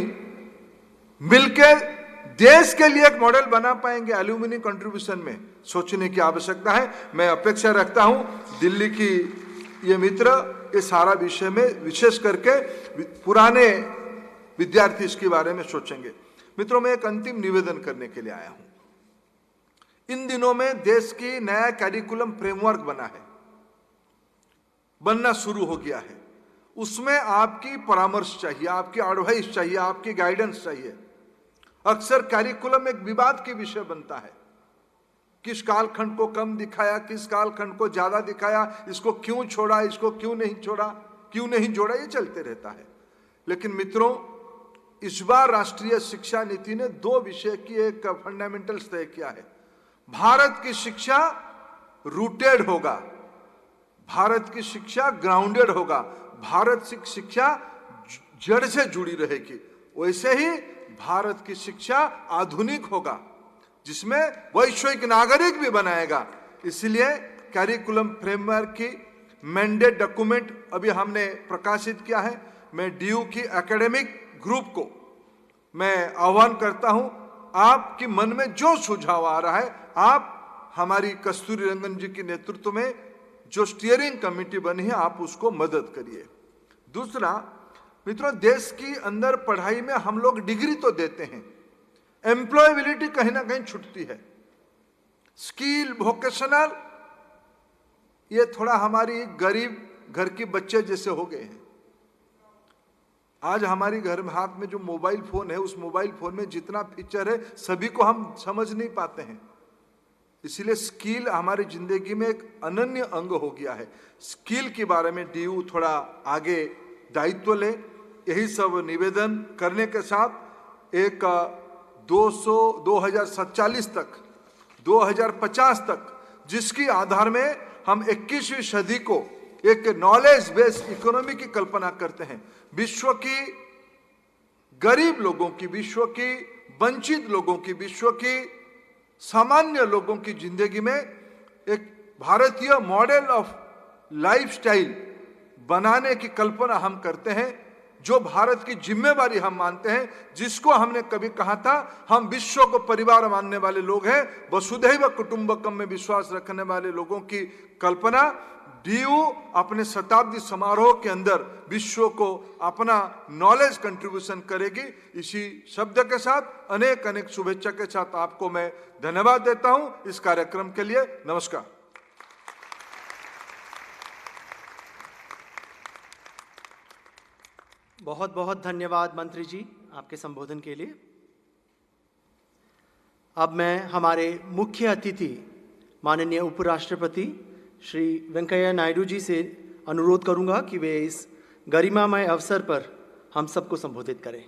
E: मिलके देश के लिए एक मॉडल बना पाएंगे? एल्यूमिनी कंट्रीब्यूशन में सोचने की आवश्यकता है। मैं अपेक्षा रखता हूं दिल्ली की ये मित्र ये सारा विषय में विशेष करके पुराने विद्यार्थी इसके बारे में सोचेंगे। मित्रों, मैं एक अंतिम निवेदन करने के लिए आया हूं। इन दिनों में देश की नया कैरिकुलम फ्रेमवर्क बनना शुरू हो गया है। उसमें आपकी परामर्श चाहिए, आपकी एडवाइस चाहिए, आपकी गाइडेंस चाहिए। अक्सर कैरिकुलम एक विवाद के विषय बनता है, किस कालखंड को कम दिखाया, किस कालखंड को ज्यादा दिखाया, इसको क्यों छोड़ा, इसको क्यों नहीं छोड़ा, क्यों नहीं जोड़ा, ये चलते रहता है। लेकिन मित्रों, इस बार राष्ट्रीय शिक्षा नीति ने 2 विषय की एक फंडामेंटल्स तय किया है। भारत की शिक्षा रूटेड होगा, भारत की शिक्षा ग्राउंडेड होगा, भारत की शिक्षा जड़ से जुड़ी रहेगी। वैसे ही भारत की शिक्षा आधुनिक होगा, जिसमें वैश्विक नागरिक भी बनाएगा। इसलिए कैरिकुलम फ्रेमवर्क की मैंडेट डॉक्यूमेंट अभी हमने प्रकाशित किया है। मैं डीयू की एकेडमिक ग्रुप को मैं आह्वान करता हूं, आपके मन में जो सुझाव आ रहा है, आप हमारी कस्तूरी रंगन जी के नेतृत्व में जो स्टीयरिंग कमेटी बनी है, आप उसको मदद करिए। दूसरा, मित्रों, देश की अंदर पढ़ाई में हम लोग डिग्री तो देते हैं, एम्प्लॉयबिलिटी कहीं ना कहीं छूटती है। स्किल, वोकेशनल, ये थोड़ा हमारी गरीब घर के बच्चे जैसे हो गए हैं। आज हमारी घर में हाथ में जो मोबाइल फोन है, उस मोबाइल फोन में जितना फीचर है सभी को हम समझ नहीं पाते हैं। इसीलिए स्किल हमारी जिंदगी में एक अनन्य अंग हो गया है। स्किल के बारे में डीयू थोड़ा आगे दायित्व ले। यही सब निवेदन करने के साथ एक 2047 तक, 2050 तक, जिसकी आधार में हम 21वीं सदी को एक नॉलेज बेस्ड इकोनॉमी की कल्पना करते हैं। विश्व की गरीब लोगों की, विश्व की वंचित लोगों की, विश्व की सामान्य लोगों की जिंदगी में एक भारतीय मॉडल ऑफ लाइफस्टाइल बनाने की कल्पना हम करते हैं, जो भारत की जिम्मेवारी हम मानते हैं। जिसको हमने कभी कहा था, हम विश्व को परिवार मानने वाले लोग हैं, वसुधैव कुटुंबकम में विश्वास रखने वाले लोगों की कल्पना डीयू अपने शताब्दी समारोह के अंदर विश्व को अपना नॉलेज कंट्रीब्यूशन करेगी। इसी शब्द के साथ अनेक अनेक शुभेच्छा के साथ आपको मैं धन्यवाद देता हूं इस कार्यक्रम के लिए। नमस्कार।
A: बहुत बहुत धन्यवाद मंत्री जी आपके संबोधन के लिए। अब मैं हमारे मुख्य अतिथि माननीय उपराष्ट्रपति श्री वेंकैया नायडू जी से अनुरोध करूंगा कि वे इस गरिमामय अवसर पर हम सबको संबोधित करें।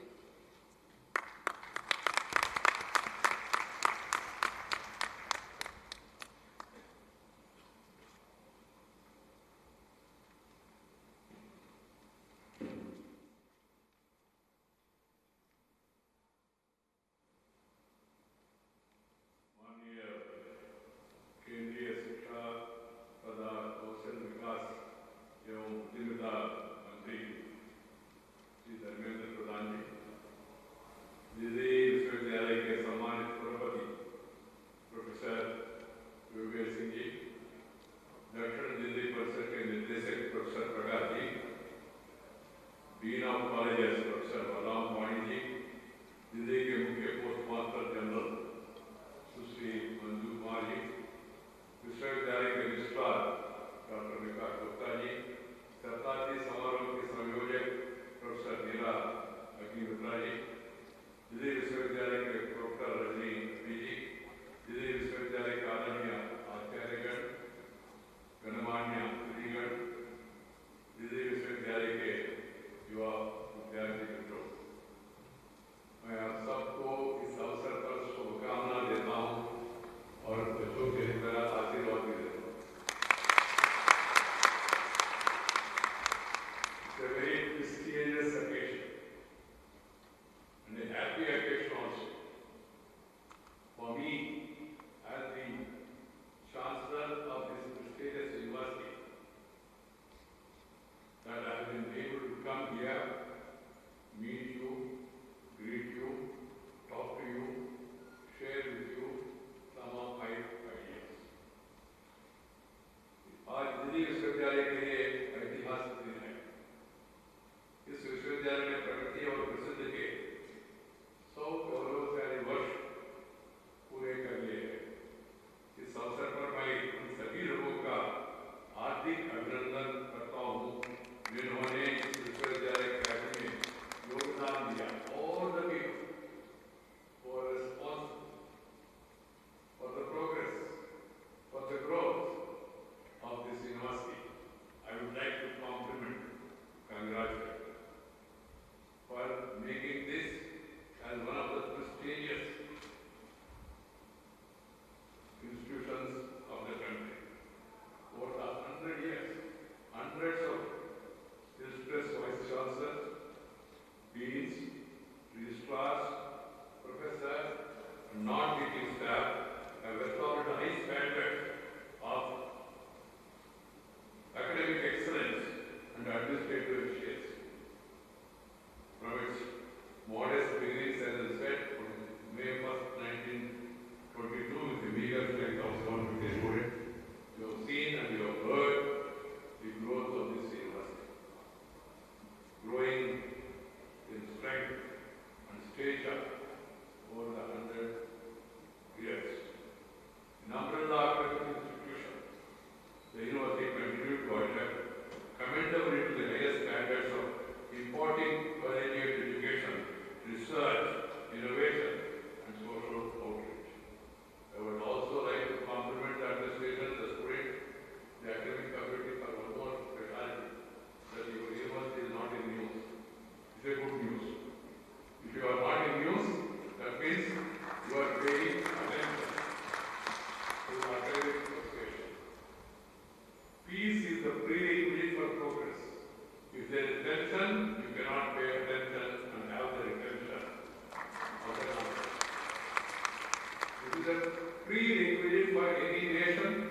F: It is a prerequisite for any nation,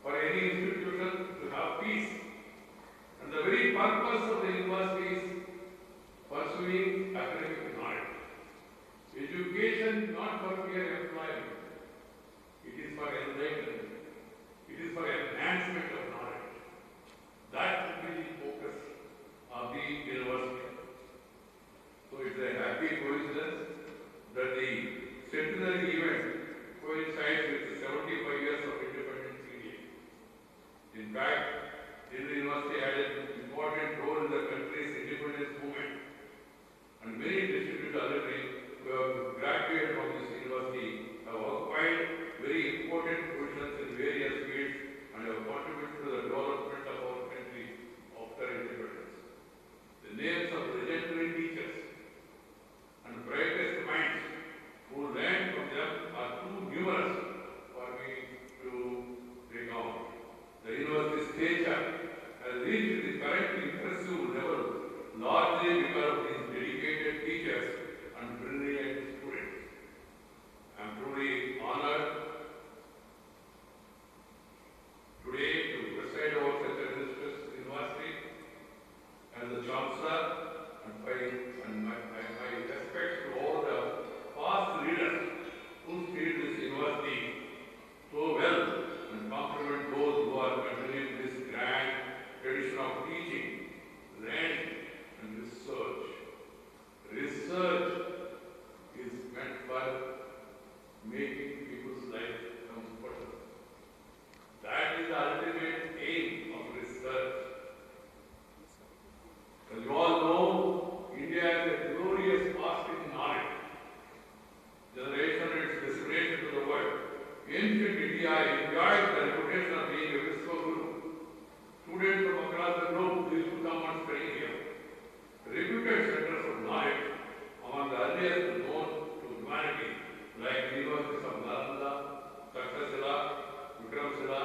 F: for any institution to have peace. And the very purpose of the university is pursuing academic knowledge. Education not for mere employment. It is for enlightenment. It is for enhancement of knowledge. That will be the focus of the university. So it's a happy coincidence that the centenary event coincides with 75 years of independence India. In fact, the university had an important role in the country's independence movement, and many distinguished alumni who have graduated from this university have occupied very important positions in various fields and have contributed to the development of our country after independence. The names of legendary teachers and brightest minds who learned from them are too numerous for me to recount. The university's stature has reached the current impressive level largely because of these dedicated teachers and brilliant students. I am truly honored today to preside over such an illustrious university as the Chancellor, and my respects to all the past leaders who steered this university so well and compliment those who are continuing this grand tradition of teaching, learning, and research. Research is meant for making people's life comfortable. That is the ultimate aim of research. As you all know, India has a glorious past in knowledge. Generation and its dissemination to the world. Ancient India enjoyed the reputation of being a Vishwaguru. Students from across the globe used to come and study here. Reputed centers of knowledge among the earliest known to humanity, like the universities of Nalanda, Takshashila, Vikramshila,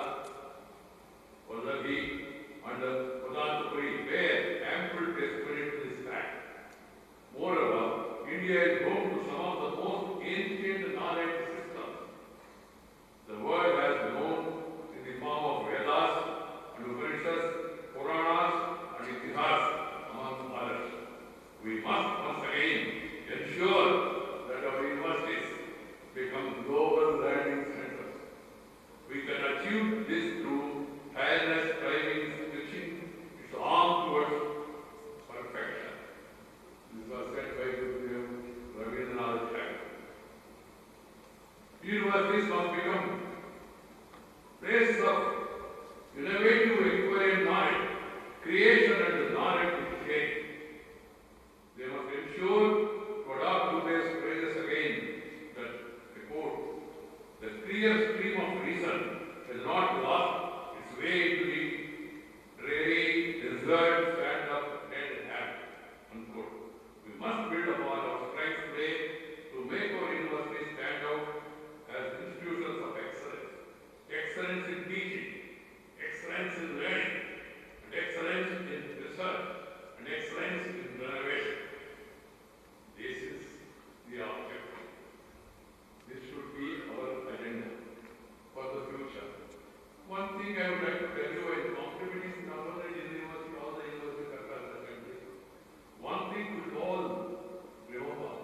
F: Vallabhi, and Pradhanapuri bear ample testimony to this fact. Moreover, India is home to some of the most ancient knowledge systems the world has known in the form of Vedas and Upanishads, Puranas, and Itihas, among others. We must once again ensure that our universities become global learning centers. We can achieve this through tireless striving, stretching its arm towards perfection. This was said by Untitled Chapter. Universities must become places of innovative inquiry and knowledge, creation and knowledge exchange. They must ensure to adopt today's phrases again that report the clear stream of reason has not lost its way into the dreary desert stand up dead hand. Unquote. We must build upon our strengths today to make our universities stand out as institutions of excellence. Excellence in teaching, excellence in learning, and excellence in research, and excellence in renovation. This is the objective. This should be our agenda for the future. One thing I would like to tell you is complimenting not only the university, all the universities across the country. One thing we should all remember.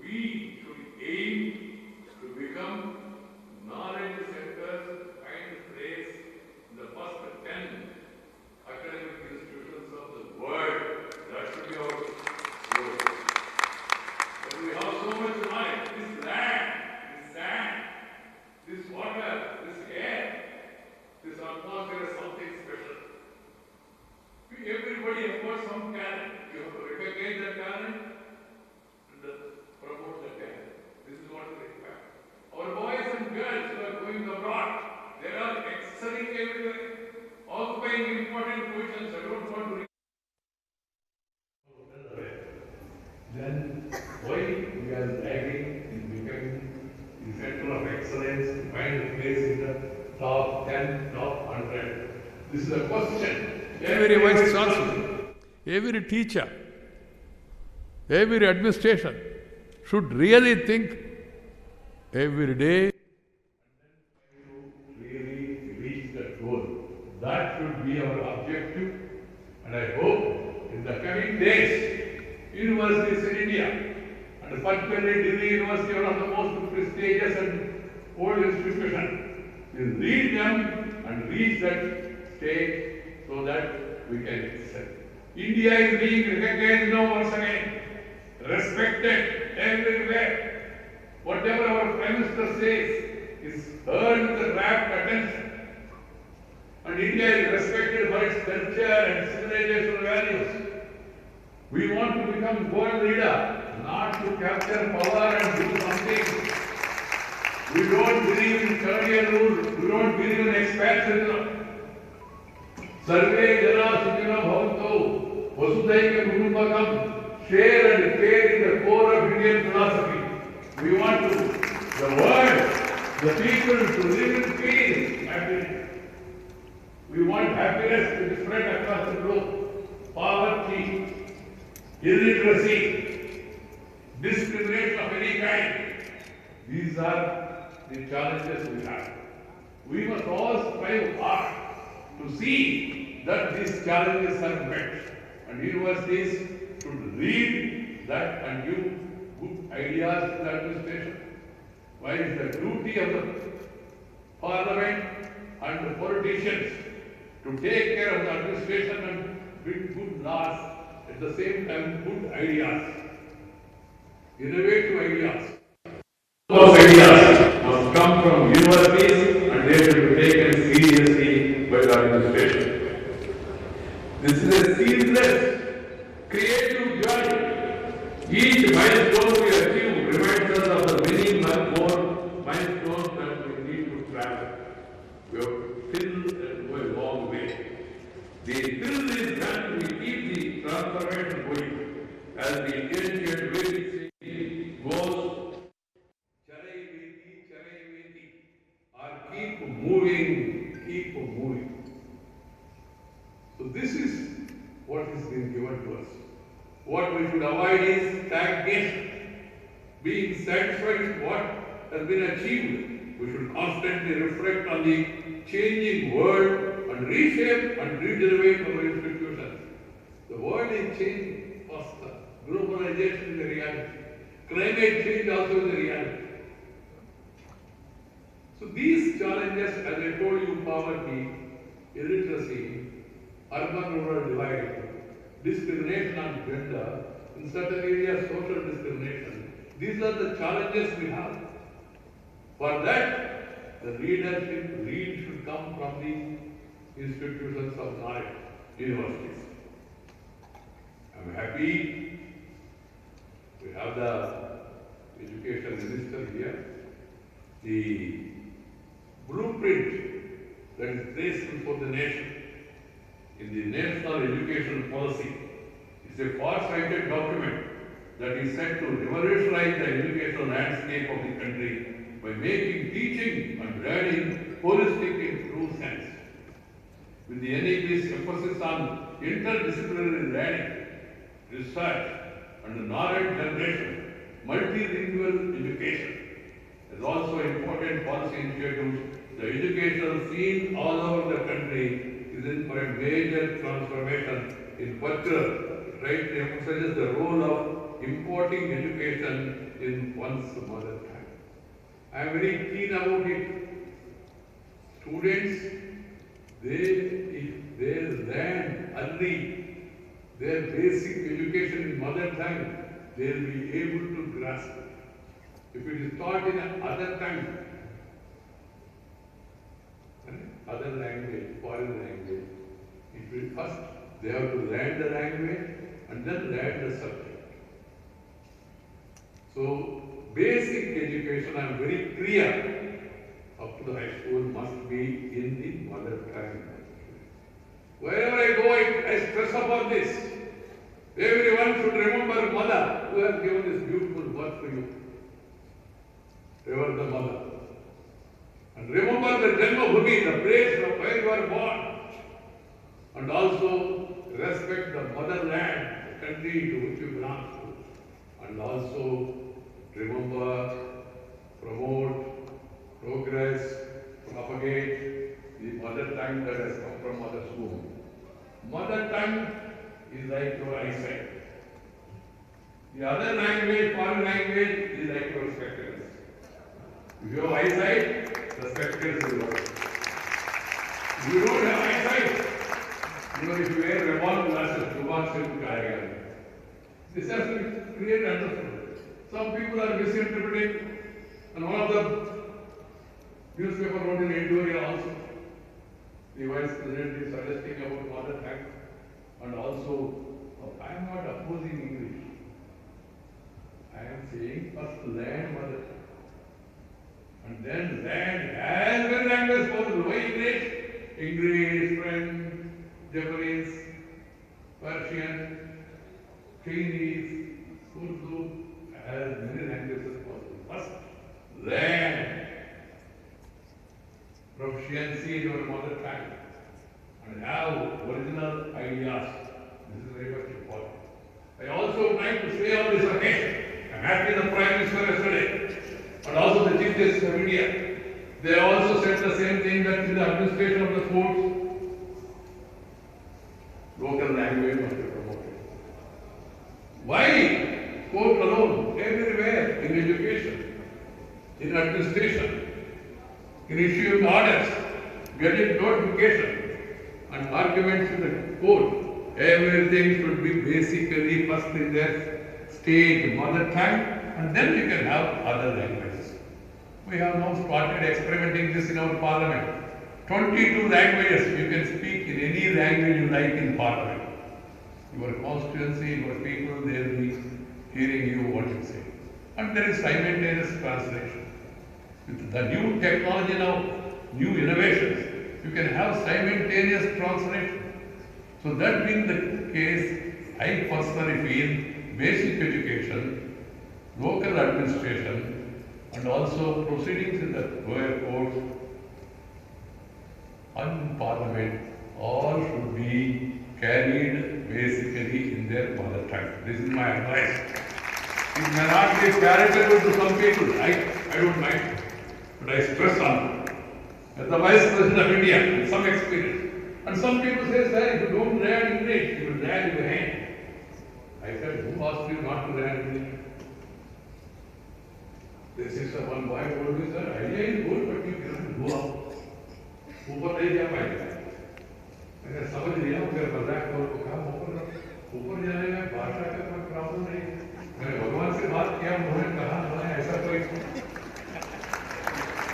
F: We should aim to become knowledge centers and place in the first 10 academic institutions of the world. That should be our goal. But we have so much knowledge. This land, this sand, this water, this air, this atmosphere is something special. Everybody has got some talent. You have to recognize that talent and promote that talent. This is what is required. Our boys and girls who are going abroad, they are excelling everywhere, occupying important positions. I don't want to. Then why we are lagging in becoming the center of excellence to find a place in the top 10, top 100? This is a question.
G: Every vice chancellor, every teacher, every administration should really think every day.
F: Really reach that goal. That should be our objective, and I hope in the coming days, universities in India, and particularly Delhi University, one of the most prestigious and old institutions, will lead them and reach that stage so that we can excel. India is being recognized now once again, respected everywhere. Whatever our Prime Minister says is heard with the rapt attention. And India is respected for its culture and civilizational values. We want to become world leader, not to capture power and do something. We don't believe in colonial rule. We don't believe in expatriatism. Sarve jana sukhino bhavantu vasudhaiva kutumbakam. Share and care in the core of Indian philosophy. We want the world, the people to live in peace. And we want happiness to be spread across the globe. Poverty, illiteracy, discrimination of any kind. These are the challenges we have. We must all strive hard to see that these challenges are met. And universities should lead that and give good ideas to the administration. While it is the duty of the Parliament and the politicians to take care of the administration and bring good laws, at the same time good ideas, innovative ideas. Those ideas must come from universities and they should be taken seriously by the administration. This is a seamless, creative journey. Each milestone we achieve reminds us of the many more milestones that we need to travel. We have still go a long way. The till is done, we keep the transformation going. As the ancient Vedic saying goes, Charai Vedi, or keep moving, keep moving. So this is what has been given to us. What we should avoid is stagnation. Being satisfied with what has been achieved, we should constantly reflect on the changing world and reshape and regenerate our institutions. The world is changing faster. Globalization is a reality. Climate change also is a reality. So these challenges, as I told you, poverty, illiteracy, urban-rural divide, discrimination on gender, in certain areas social discrimination. These are the challenges we have. For that, the lead should come from the institutions of knowledge, universities. I'm happy we have the education minister here. The blueprint that is placed before the nation in the National Education Policy is a far-sighted document that is set to revolutionize the educational landscape of the country by making teaching and learning holistic in true sense. With the NEP's emphasis on interdisciplinary learning, research, and knowledge generation, multilingual education is also important policy initiatives. The educational scene all over the country is in for a major transformation. In particular, right, emphasizes the role of importing education in one's mother tongue. I am very keen about it. Students, if they learn early their basic education in mother tongue, they will be able to grasp it. If it is taught in another tongue, other language, foreign language, it will first, they have to learn the language and then learn the subject. So, basic education, I am very clear, up to the high school must be in the mother tongue. Wherever I go, I stress upon this. Everyone should remember mother who has given this beautiful birth to you. Remember the mother. And remember the Janma Bhumi, the place from where you are born. And also respect the motherland, the country to which you belong to. And also remember promote, progress, propagate the mother tongue that has come from mother's womb. Mother tongue is like your eyesight. The other language, foreign language, is like your spectacles. If you have eyesight, the spectacles will work. If you don't have eyesight, even if you wear revolving glasses, you won't still carry on. This has to be clearly understood. Some people are misinterpreting, and one of the newspaper wrote in editorial also. The vice president is suggesting about mother tongue, and also, I am not opposing English. I am saying first learn mother tongue. And then learn as many languages possible. Why English? English, French, Japanese, Persian, Chinese, Urdu, as many languages as possible. First learn proficiency in your mother tongue and have original ideas. This is very much important. I also would like to say on this occasion, I met with the Prime Minister yesterday and also the Chief Justice of India. They also said the same thing, that in the administration of the courts, local language must be promoted. Why court alone? Everywhere, in education, in administration, in issuing orders, getting notification and arguments in the court, everything should be basically first in their state mother tongue, and then you can have other languages. We have now started experimenting this in our parliament. 22 languages you can speak in any language you like in parliament. Your constituency, your people, they will be hearing you what you say. And there is simultaneous translation. With the new technology now, new innovations, you can have simultaneous translation. So that being the case, I personally feel basic education, local administration, and also proceedings in the lower courts and parliament all should be carried basically in their mother tongue. This is my advice. It may not be palatable to some people. I don't mind. But I stress on as the Vice President of India with some experience. And some people say, sir, if you don't learn English, you will learn your hand. I said, who asked you not to learn English? They said, one boy told me, sir, idea is good, but you cannot go out. ऊपर नहीं जा पाएगा। मैंने समझ लिया, मेरे मजाक और को कहा ऊपर जाने में भाषा का कोई प्रॉब्लम नहीं। मैंने भगवान से बात किया, उन्होंने कहा हमें ऐसा कोई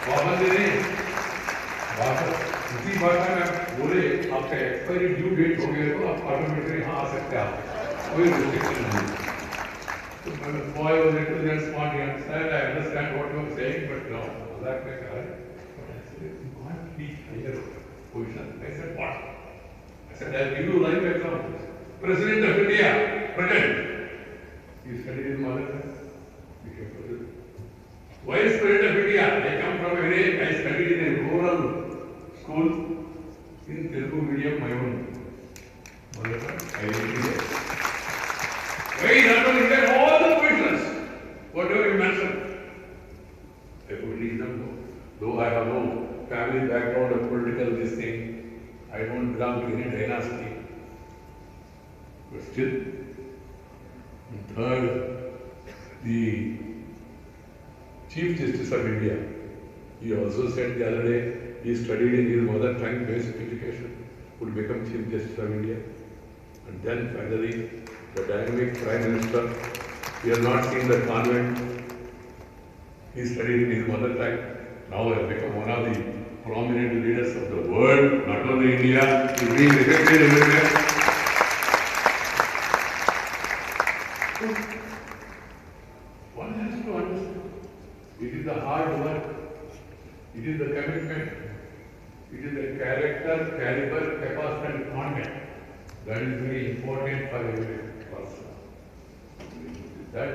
F: पाबंदी नहीं। भाषा इसी भाषा में बोले आपका एक्सपायरी ड्यू डेट हो गया तो आप ऑटोमेटिकली यहाँ आ सकते हैं, कोई रिस्ट्रिक्शन नहीं। तो मैंने boy was intelligent, smart, he understand, I understand what you are saying, but no, मजाक में कहा है। Position. I said, what? I said, I'll give you live examples. President of India, present. He studied his mother tongue, became president. Vice President of India, I come from a village, I studied in a rural school in Telugu medium, my own mother tongue. I did it. Why not only that, all the questions, whatever you mentioned, I could read them, though I have no family background of political this thing, I don't belong to any dynasty. But still, third, the Chief Justice of India, he also said the other day, he studied in his mother tongue basic education, would become Chief Justice of India. And then finally, the dynamic Prime Minister, we have not seen the convent, he studied in his mother tongue, now has become one of the prominent leaders of the world, not only India, is being respected everywhere. So, one has to understand, it is the hard work, it is the commitment, it is the character, caliber, capacity and content that is very important for every person. That,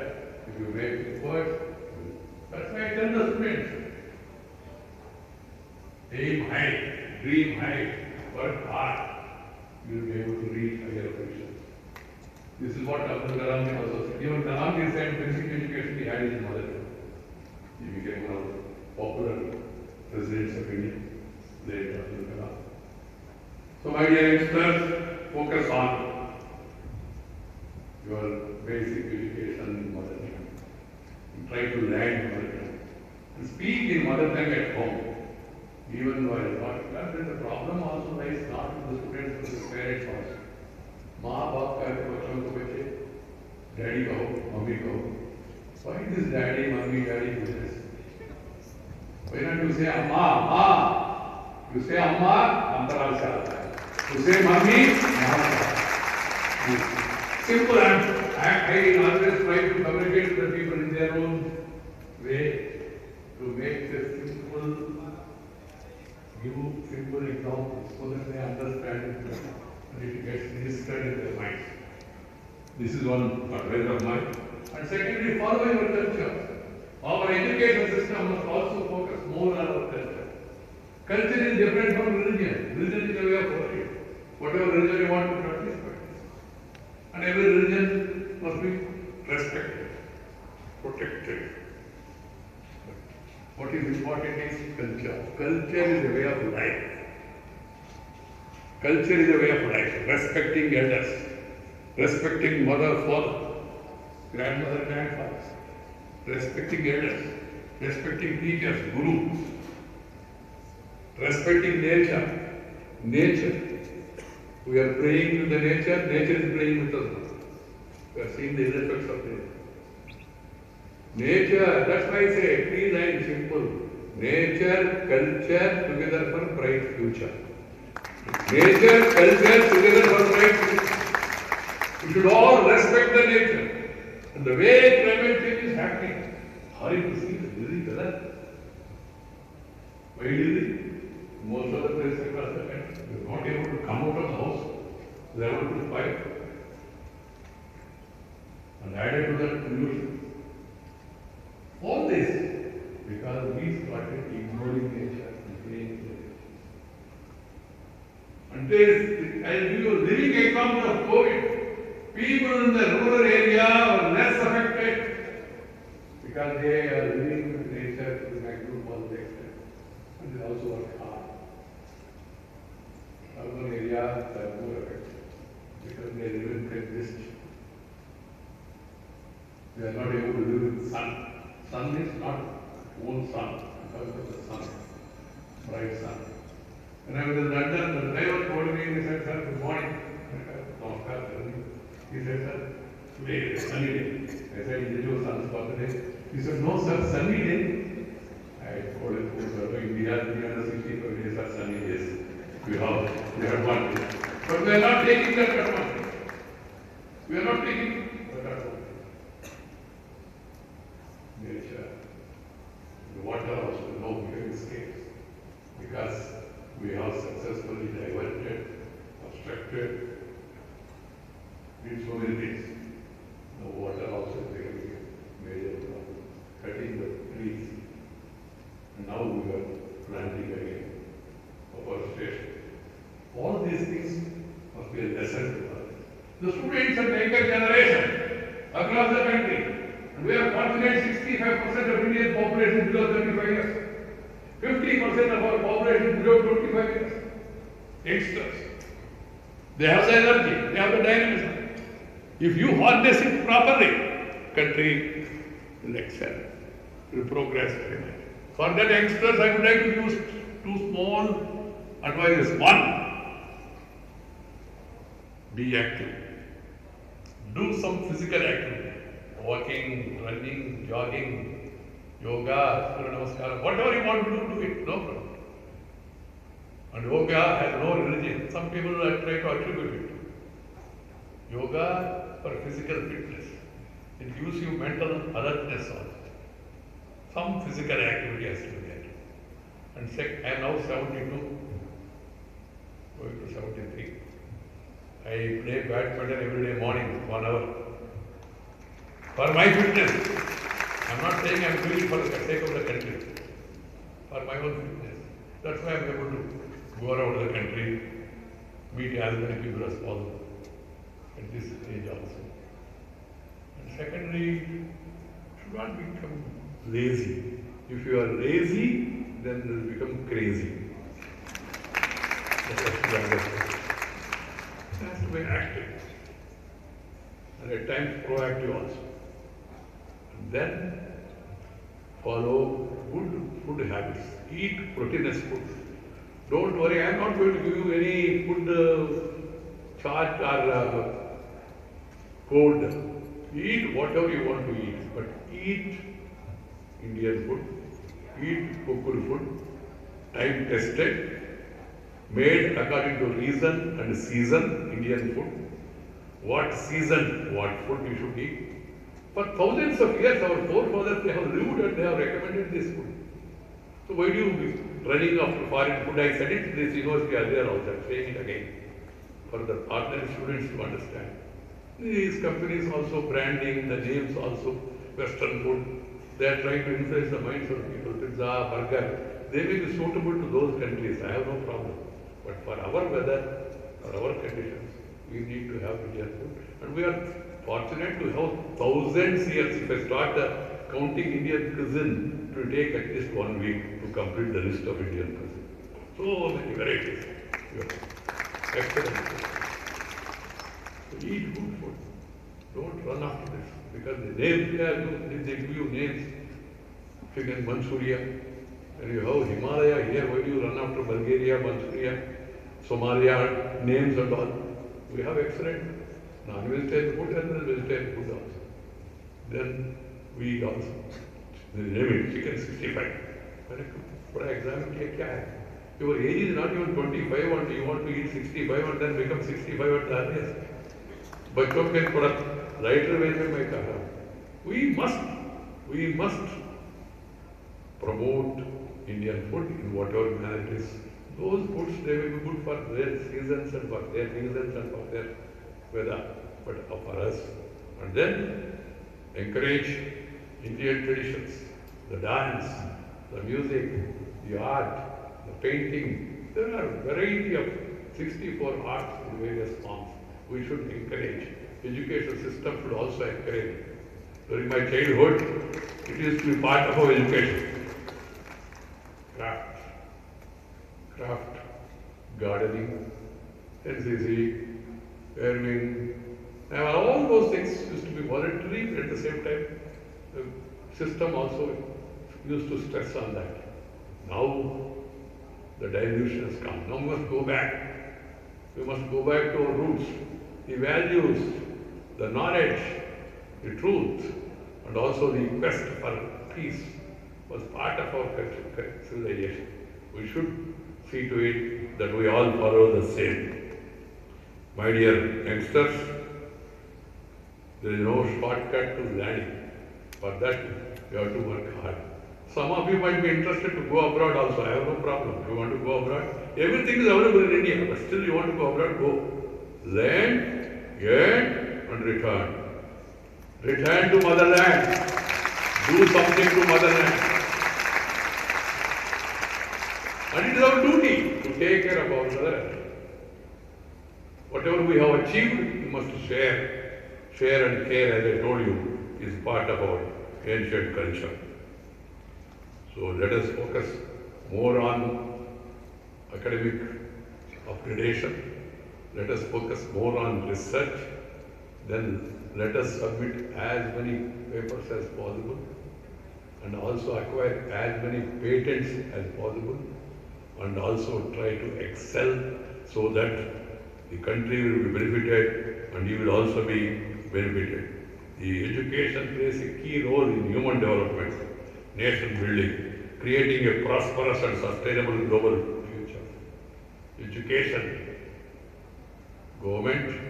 F: if you make effort, that's why I tell the students, aim high, dream high, work hard, you will be able to reach higher positions. This is what Abdul Kalam also said. Even Kalam said basic education he had in his mother tongue. He became one of the popular presidents of India, late Abdul Kalam. So my dear youngsters, focus on your basic education in mother tongue. Try to learn mother tongue. And speak in mother tongue at home. Even while not, then the problem also lies not in the students but the parents also. माँ बाप का बच्चों को बच्चे daddy कहो mummy कहो. Why this daddy mummy daddy do this? Why not you say amma ma? You say amma अंतराल से आता है. You say mummy यहाँ से आता है. Simple answer. I always try to communicate to the people in their own way to make this simple, give simple examples so that they understand it and it gets registered in their minds. This is one advice of mine. And secondly, follow your culture. Our education system must also focus more on our culture. Culture is different from religion. Religion is a way of worship. Whatever religion you want to practice. And every religion must be respected, protected. What is important is culture. Culture is a way of life. Culture is a way of life. Respecting elders, respecting mother, father, grandmother, grandfathers, respecting elders, respecting teachers, gurus, respecting nature. Nature. We are praying with the nature, nature is praying with us. We are seeing the effects of nature. Nature, that's why I say, three lines simple. Nature, culture, together for bright future. Nature, culture, together for bright future. We should all respect the nature. And the way climate change is happening, how you see the dizzy color? Why dizzy? Most of the places across the country, they are not able to come out of the house, level to 5. And added to that pollution. All this because we started ignoring nature and playing with it. And there is, I'll give you a living example of COVID. People in the rural area are less affected because they are living with nature to the maximum possible extent. And they also work hard. Urban areas are more affected because they live in mist. They are not able to live in sun. Sun is not own sun because of the sun, bright sun. When I was in London, the driver told me, he said, sir, good morning. He said, sir, today is a sunny day. I said, is it your son's birthday? He said, no, sir, sunny day. I told him, sir, India, 365 days are sunny days. We have one day. But we are not taking that advantage. We are not taking that advantage. Nature, the water also no bigger escapes because we have successfully diverted, obstructed, did so many things. The water also becoming a major problem, cutting the trees. And now we are planting again, afforestation. All these things must be a lesson to us. The students are the younger generation across the country. And we are fortunate 65% of Indian population below 35 years. 50% of our population below 25 years. Youngsters. They have the energy, they have the dynamism. If you harness it properly, country will excel, will progress very much. For that, youngsters, I would like to use two small advices. One, be active. Do some physical activity. Walking, running, jogging, yoga, Surya Namaskar, whatever you want to do it, no problem. And yoga has no religion. Some people try to attribute it. Yoga for physical fitness. It gives you mental alertness also. Some physical activity has to be there. And I am now 72, going to 73. I play badminton every day morning, 1 hour. For my fitness. I am not saying I am doing it for the sake of the country. For my own fitness. That's why I am able to go around the country, meet as many people as possible at this age also. And secondly, should not become lazy. If you are lazy, then you will become crazy. That has to be understood. It has to be active. And at times proactive also. And then follow good food habits. Eat proteinous food. Don't worry, I am not going to give you any food chart or code. Eat whatever you want to eat, but eat Indian food, eat cooked food, time tested, made according to reason and season, Indian food. What season, what food you should eat. For thousands of years, our forefathers, they have lived and they have recommended this food. So why do you be running after foreign food? I said it in this university earlier also, I am saying it again, for the ordinary students to understand. These companies also branding, the names also, Western food, they are trying to influence the minds of people, pizza, burger, they may be suitable to those countries, I have no problem. But for our weather, for our conditions, we need to have Indian food. And we are fortunate to have thousands years. If I start counting Indian cuisine, it will take at least 1 week to complete the list of Indian cuisine. So many varieties. Excellent food. So eat good food. Don't run after this. Because the names they give you names. If you can Manchuria, and you have Himalaya here, why do you run after Bulgaria, Manchuria, Somalia, names and all? We have excellent non-vegetarian food and vegetarian food also. Then we eat also. Name it, chicken 65. For example, your age is not even 25 and you want to eat 65 and then become 65 at the earliest. बच्चों के थोड़ा lighter वे में मैं कह रहा हूँ we must promote Indian food in whatever manner it is. Those foods, they will be good for their seasons and for their reasons and for their weather, but for us. And then encourage Indian traditions, the dance, the music, the art, the painting. There are a variety of 64 arts in various forms. We should encourage. Education system should also encourage. During my childhood, it used to be part of our education. Craft, gardening, NCC, airwing, and all those things used to be voluntary, but at the same time, the system also used to stress on that. Now, the dilution has come. Now we must go back. We must go back to our roots, the values, the knowledge, the truth, and also the quest for peace was part of our civilization. We should see to it that we all follow the same. My dear youngsters, there is no shortcut to learning. For that, you have to work hard. Some of you might be interested to go abroad also. I have no problem. You want to go abroad? Everything is available in India, but still you want to go abroad, go. Learn, get, and return. Return to motherland. Do something to motherland. And it is our duty to take care of our motherland. Whatever we have achieved, we must share. Share and care, as I told you, is part of our ancient culture. So let us focus more on academic upgradation. Let us focus more on research. Then let us submit as many papers as possible and also acquire as many patents as possible and also try to excel so that the country will be benefited and you will also be benefited. The education plays a key role in human development, nation building, creating a prosperous and sustainable global future. Education, government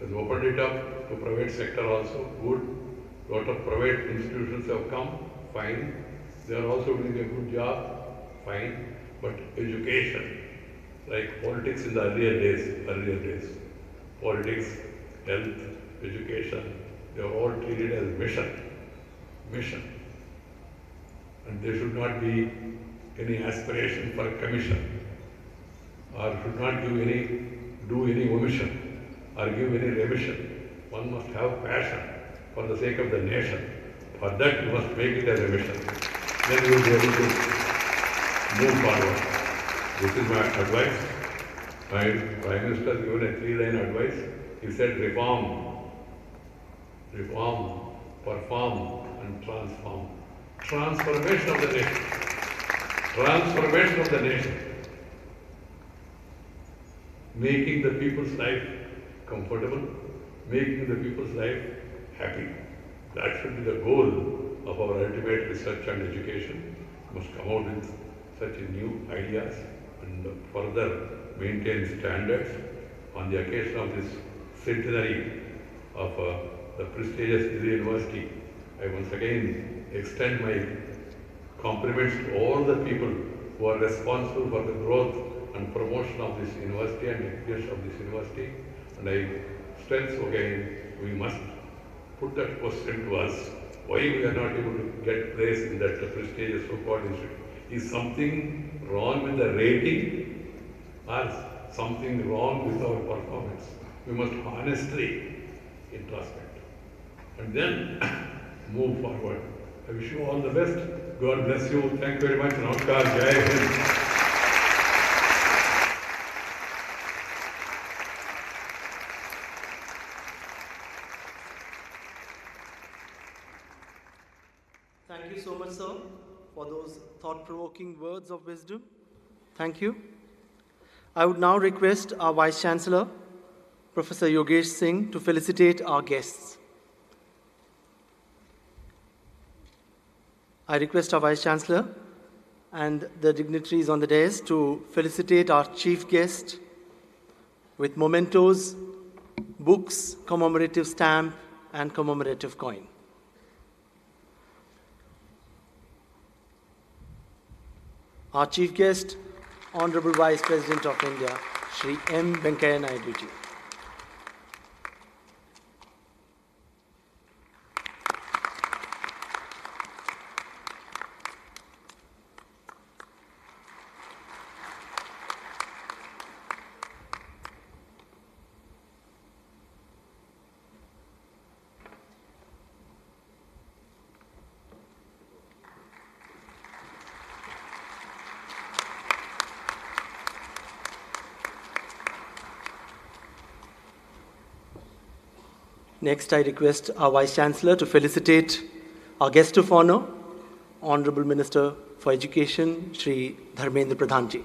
F: has opened it up to private sector also, good. Lot of private institutions have come, fine. They are also doing a good job, fine. But education, like politics in the earlier days, politics, health, education, they are all treated as mission. And there should not be any aspiration for a commission, or should not do any omission, or give any remission. One must have passion for the sake of the nation. For that, you must make it as a mission. then you will be able to move forward. This is my advice. My Prime Minister given a 3-line advice. He said reform, perform and transform. Transformation of the nation. Transformation of the nation. Making the people's life comfortable, making the people's life happy. That should be the goal of our ultimate research and education. We must come out with such new ideas and further maintain standards. On the occasion of this centenary of the prestigious Delhi University, I once again extend my compliments to all the people who are responsible for the growth and promotion of this university and education of this university. And I stress again, we must put that question to us, why we are not able to get place in that prestigious so-called institute. Is something wrong with the rating or something wrong with our performance? We must honestly introspect and then move forward. I wish you all the best. God bless you. Thank you very much. Namaskar. Jai Hind.
A: Thank you so much, sir, for those thought-provoking words of wisdom. Thank you. I would now request our Vice-Chancellor, Professor Yogesh Singh, to felicitate our guests. I request our Vice-Chancellor and the dignitaries on the dais to felicitate our chief guest with mementos, books, commemorative stamp, and commemorative coin. Our chief guest, Honorable Vice President of India, Shri M. Venkaiah Naidu ji. Next, I request our Vice-Chancellor to felicitate our guest of honor, Honorable Minister for Education, Shri Dharmendra Pradhan ji.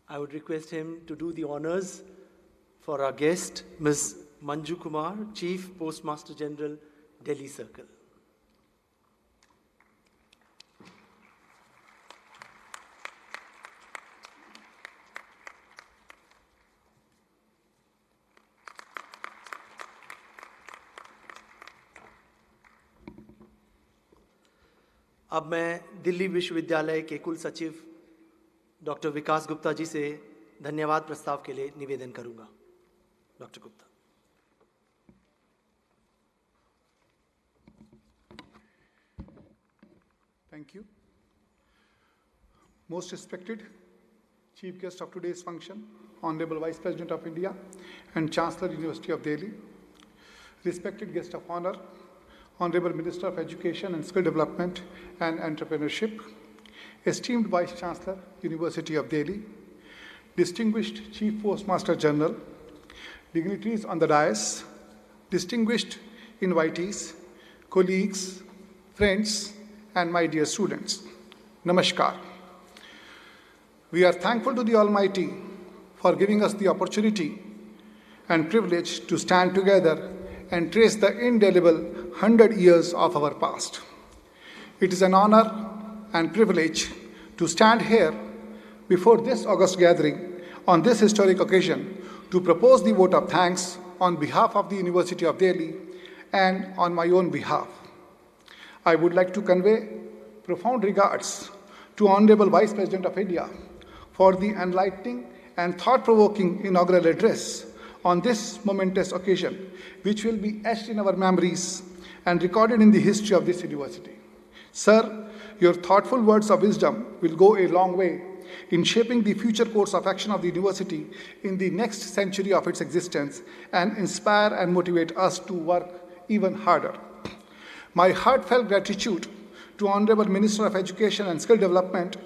A: I would request him to do the honors for our guest, Ms. Manju Kumar, Chief Postmaster General, Delhi Circle. अब मैं दिल्ली विश्वविद्यालय के कुल सचिव doctor विकास गुप्ता जी से धन्यवाद प्रस्ताव के लिए निवेदन करूंगा। Doctor Gupta.
H: Thank you. Most respected Chief Guest of today's function, Honorable Vice President of India and Chancellor, University of Delhi, respected Guest of Honor, Honorable Minister of Education and Skill Development and Entrepreneurship, esteemed Vice Chancellor, University of Delhi, distinguished Chief Postmaster General, dignitaries on the dais, distinguished invitees, colleagues, friends, and my dear students. Namaskar. We are thankful to the Almighty for giving us the opportunity and privilege to stand together and trace the indelible 100 years of our past. It is an honor and privilege to stand here before this august gathering on this historic occasion to propose the vote of thanks on behalf of the University of Delhi and on my own behalf. I would like to convey profound regards to Honorable Vice President of India for the enlightening and thought-provoking inaugural address on this momentous occasion, which will be etched in our memories and recorded in the history of this university. Sir, your thoughtful words of wisdom will go a long way in shaping the future course of action of the university in the next century of its existence and inspire and motivate us to work even harder. My heartfelt gratitude to Honorable Minister of Education and Skill Development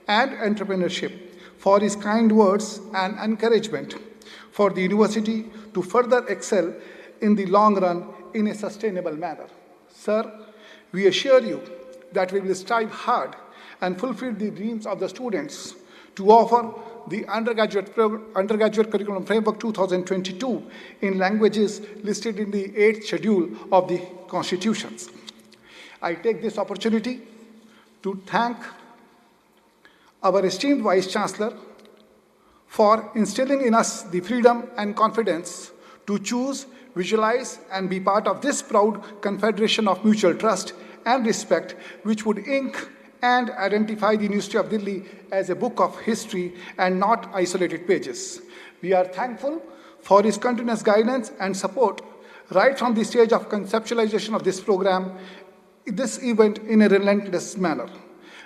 H: and Entrepreneurship for his kind words and encouragement for the university to further excel in the long run in a sustainable manner. Sir, we assure you that we will strive hard and fulfill the dreams of the students to offer the undergraduate curriculum framework 2022 in languages listed in the 8th schedule of the constitutions. I take this opportunity to thank our esteemed Vice Chancellor for instilling in us the freedom and confidence to choose, visualize, and be part of this proud confederation of mutual trust and respect, which would ink and identify the University of Delhi as a book of history and not isolated pages. We are thankful for his continuous guidance and support right from the stage of conceptualization of this program, this event in a relentless manner.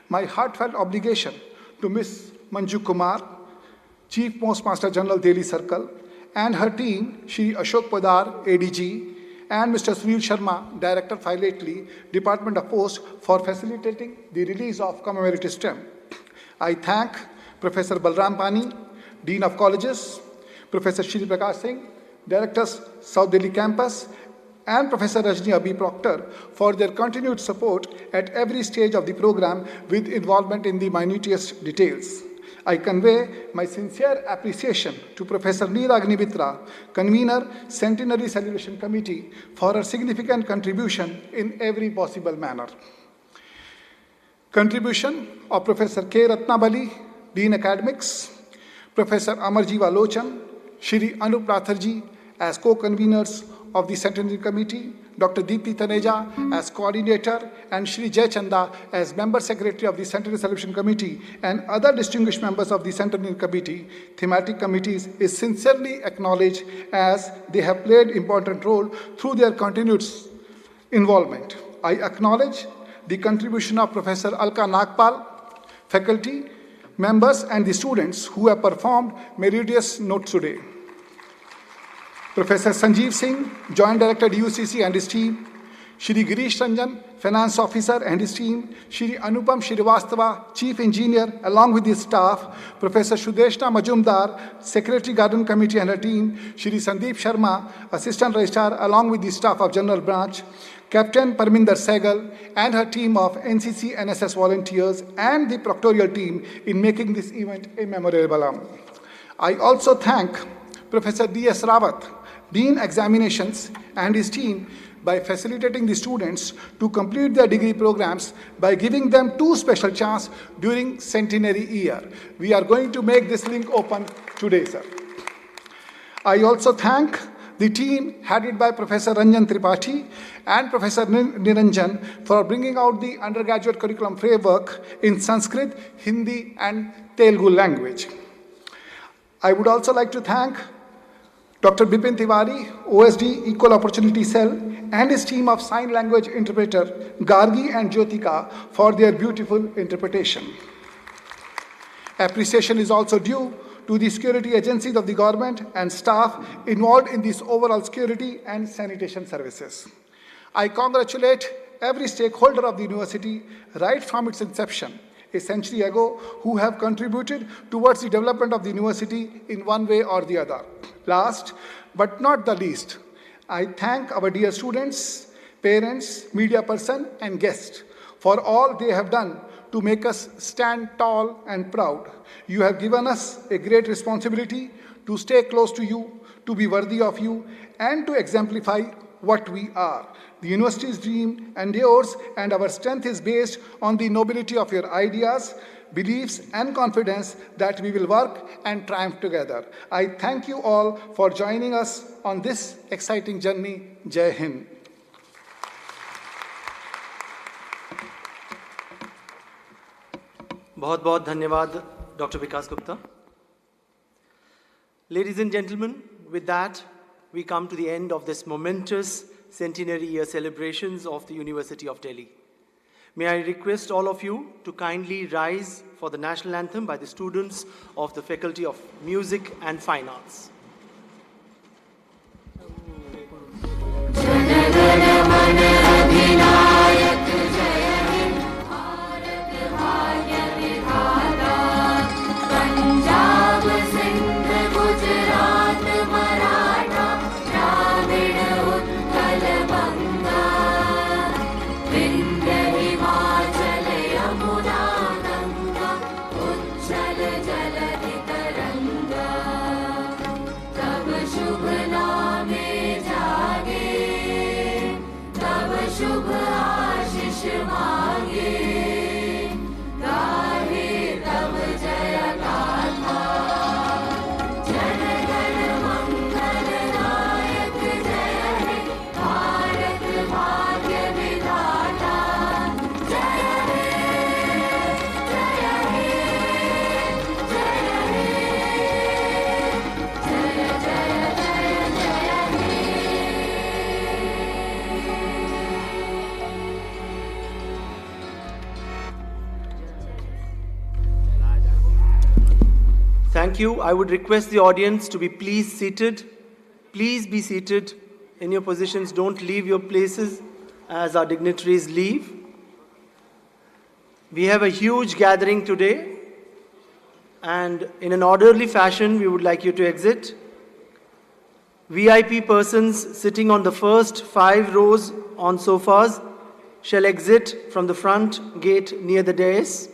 H: My heartfelt obligation to Ms. Manju Kumar, Chief Postmaster General Delhi Circle, and her team, Shri Ashok Padar, ADG, and Mr. Sunil Sharma, Director Philately, Department of Post, for facilitating the release of commemorative stamp. I thank Professor Balram Pani, Dean of Colleges, Professor Shri Prakash Singh, Directors, South Delhi Campus, and Professor Rajni Abi Proctor for their continued support at every stage of the program with involvement in the minutiest details. I convey my sincere appreciation to Professor Neera Agnimitra, Convener, Centenary Celebration Committee, for her significant contribution in every possible manner. Contribution of Professor K. Ratnabali, Dean Academics, Professor Amarjeeva Lochan, Shri Anup Ratharji as co-conveners of the Centenary Committee, Dr. Deepthi Taneja as coordinator, and Shri Jay Chanda as member secretary of the Centenary Celebration Committee, and other distinguished members of the Centenary Committee, thematic committees, is sincerely acknowledged as they have played important role through their continued involvement. I acknowledge the contribution of Professor Alka Nagpal, faculty, members, and the students who have performed meritorious notes today. Professor Sanjeev Singh, Joint Director DUCC and his team, Shri Girish Ranjan, Finance Officer and his team, Shri Anupam Shrivastava, Chief Engineer, along with his staff, Professor Shudeshna Majumdar, Secretary Garden Committee and her team, Shri Sandeep Sharma, Assistant Registrar, along with the staff of General Branch, Captain Parminder Sehgal and her team of NCC NSS volunteers, and the proctorial team in making this event a memorable one. I also thank Professor D.S. Rawat, Dean Examinations, and his team by facilitating the students to complete their degree programs by giving them 2 special chances during centenary year. We are going to make this link open today, sir. I also thank the team headed by Professor Ranjan Tripathi and Professor Niranjan for bringing out the undergraduate curriculum framework in Sanskrit, Hindi, and Telugu language. I would also like to thank Dr. Bipin Tiwari, OSD Equal Opportunity Cell, and his team of sign language interpreter, Gargi and Jyotika, for their beautiful interpretation. Appreciation is also due to the security agencies of the government and staff involved in this overall security and sanitation services. I congratulate every stakeholder of the university right from its inception a century ago who have contributed towards the development of the university in one way or the other. Last but not the least, I thank our dear students, parents, media person, and guests for all they have done to make us stand tall and proud. You have given us a great responsibility to stay close to you, to be worthy of you, and to exemplify what we are. The university's dream endures, and our strength is based on the nobility of your ideas, beliefs, and confidence that we will work and triumph together. I thank you all for joining us on this exciting journey. Jai Hind.
A: बहुत बहुत धन्यवाद Dr. Vikas Gupta. Ladies and gentlemen, with that, we come to the end of this momentous centenary year celebrations of the University of Delhi. May I request all of you to kindly rise for the national anthem by the students of the Faculty of Music and Fine Arts. Thank you. I would request the audience to be please seated. Please be seated in your positions. Don't leave your places as our dignitaries leave. We have a huge gathering today, and in an orderly fashion, we would like you to exit. VIP persons sitting on the first 5 rows on sofas shall exit from the front gate near the dais.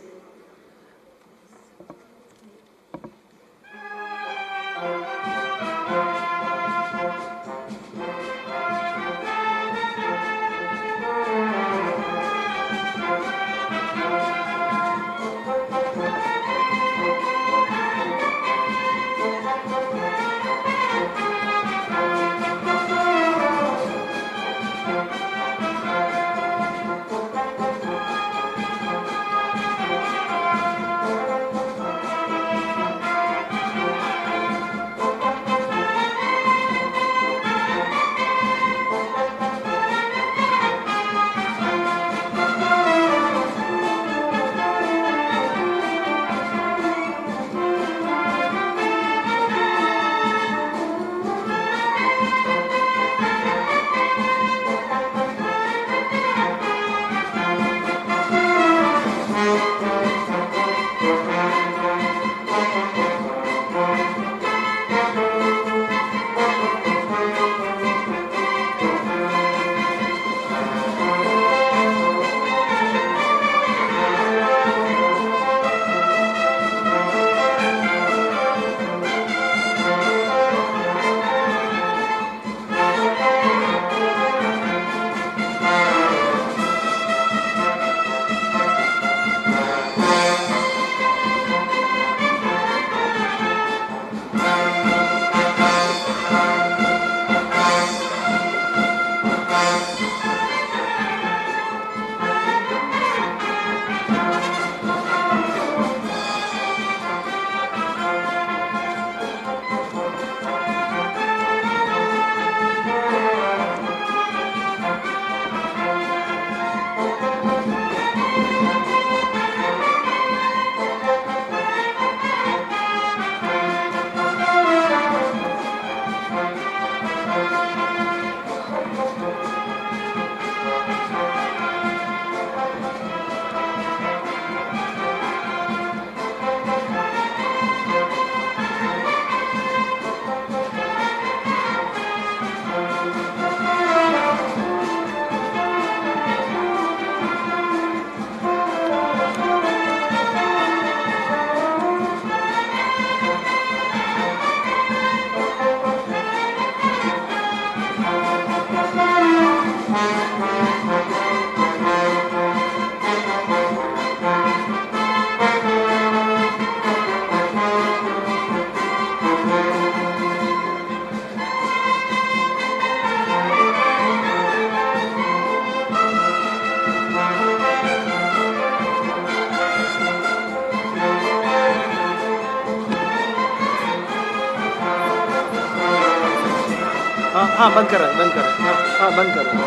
A: हाँ बंद करा है, बंद करा है, हाँ बंद करा है।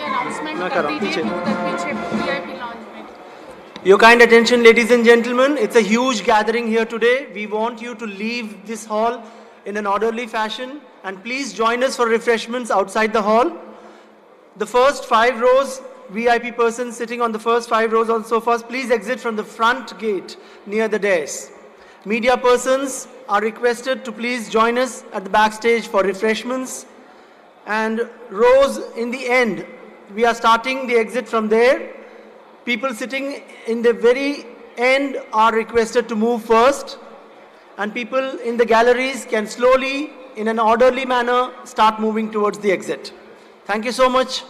I: announcement
A: करो,
I: कर दीजिए
A: पीछे।
I: उधर पीछे VIP lounge में.
A: Your kind attention, ladies and gentlemen, it's a huge gathering here today. We want you to leave this hall in an orderly fashion, and please join us for refreshments outside the hall. The first 5 rows, VIP persons sitting on the first 5 rows on sofas, please exit from the front gate near the dais. Media persons are requested to please join us at the backstage for refreshments. And rows in the end, we are starting the exit from there. People sitting in the very end are requested to move first, and people in the galleries can slowly, in an orderly manner, start moving towards the exit. Thank you so much.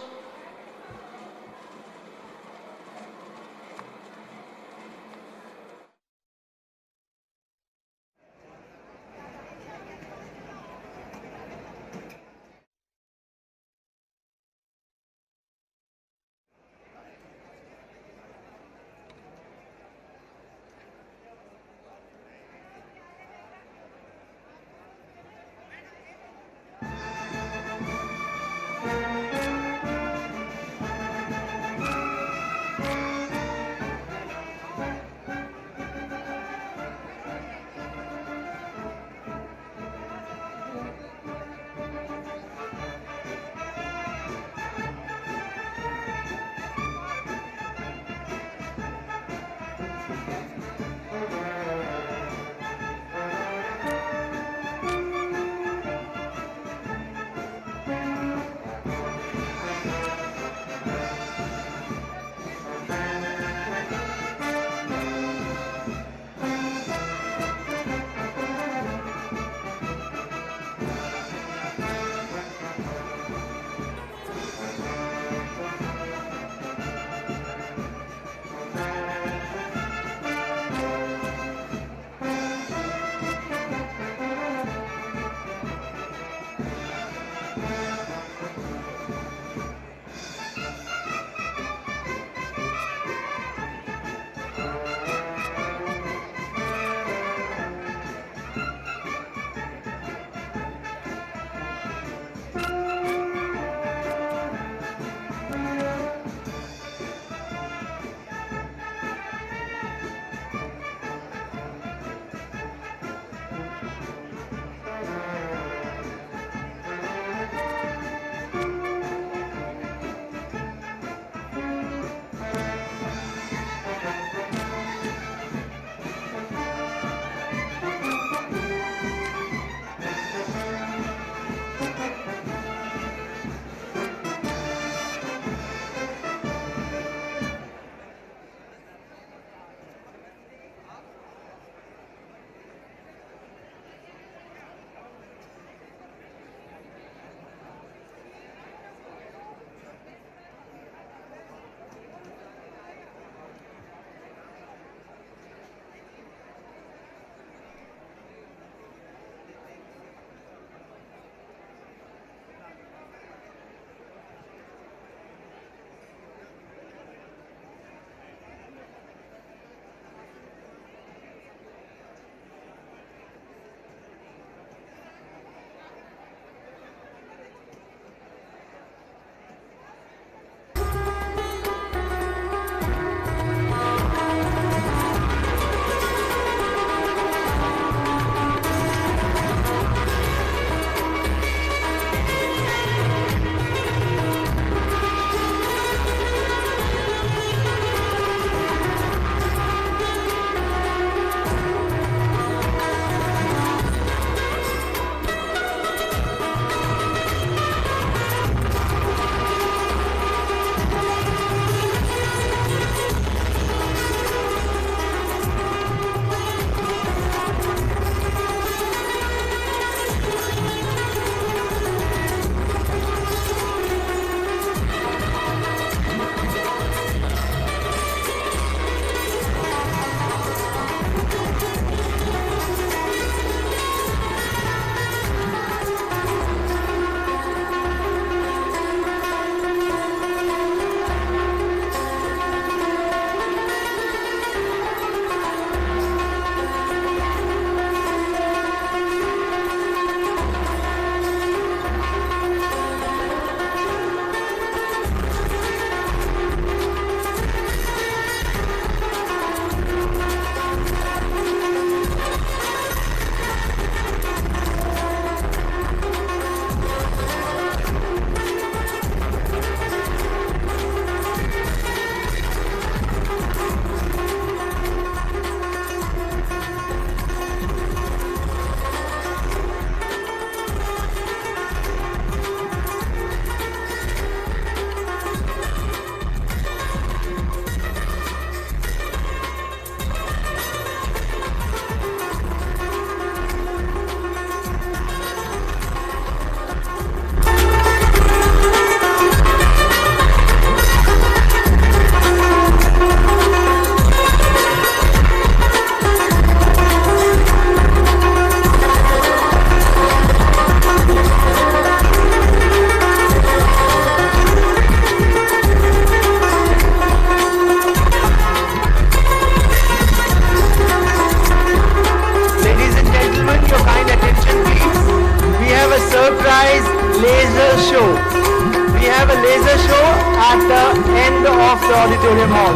A: at the end of the auditorium hall.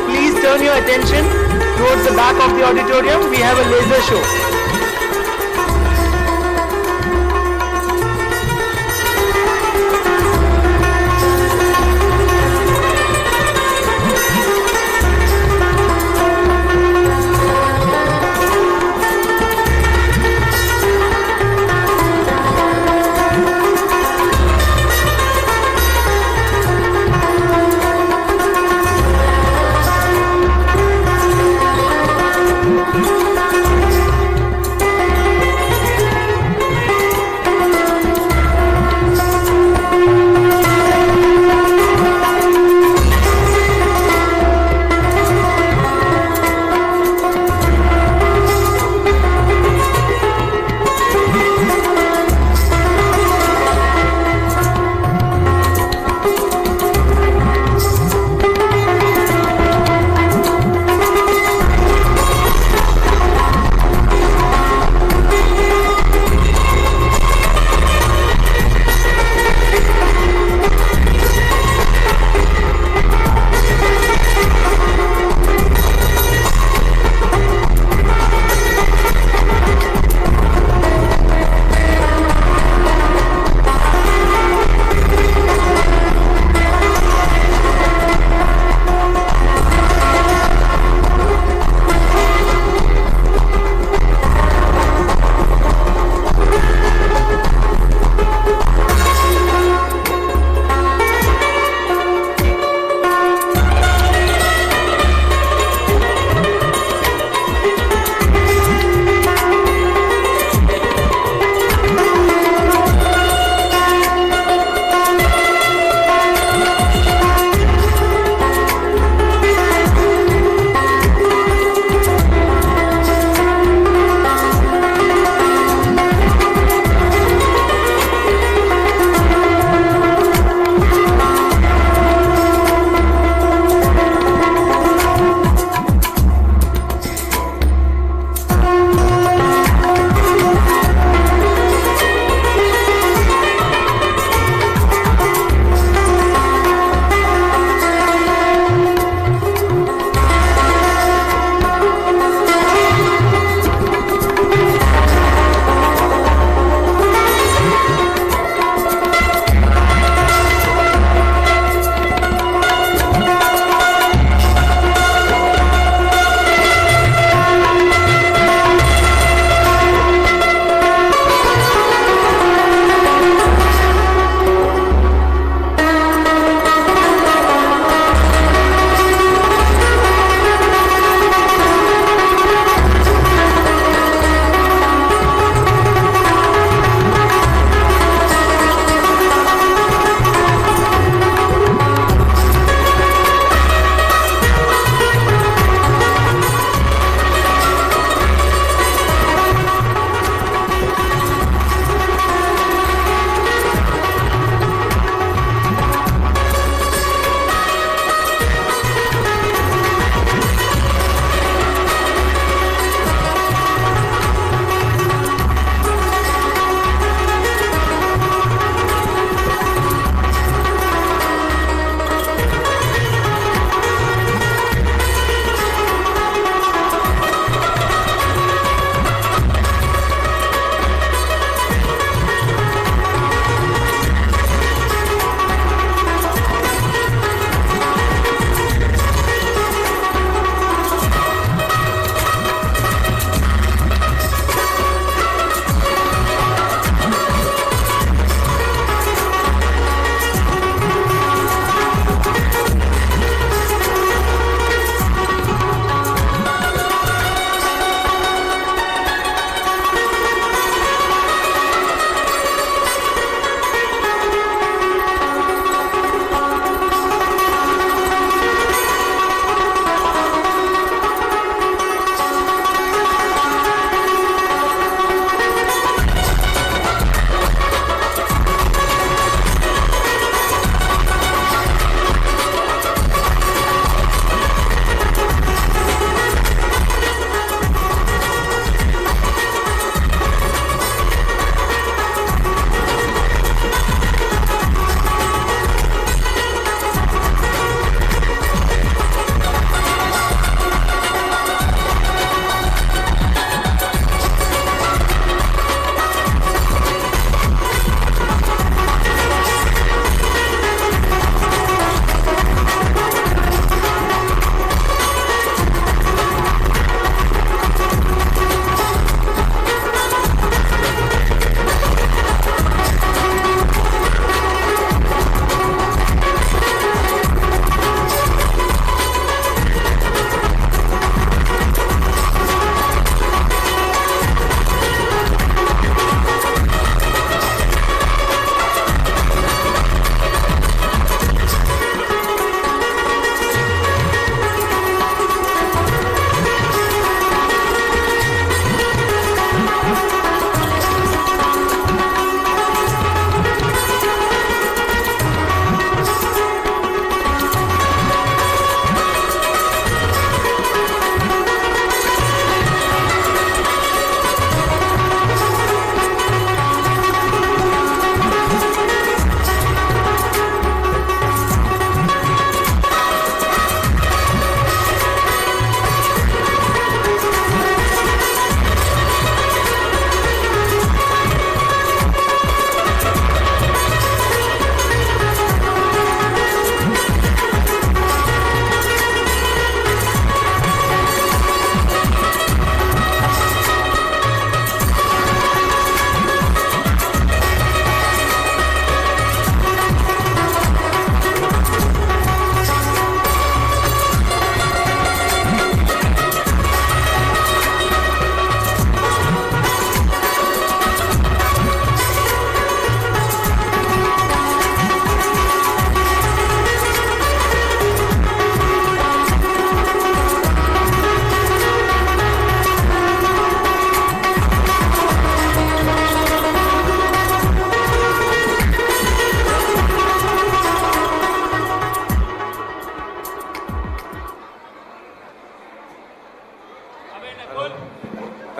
A: Please turn your attention towards the back of the auditorium. We have a laser show.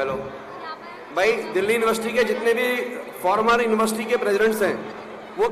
J: Hello भाई, Delhi university के जितने भी farmer university के presidents हैं वो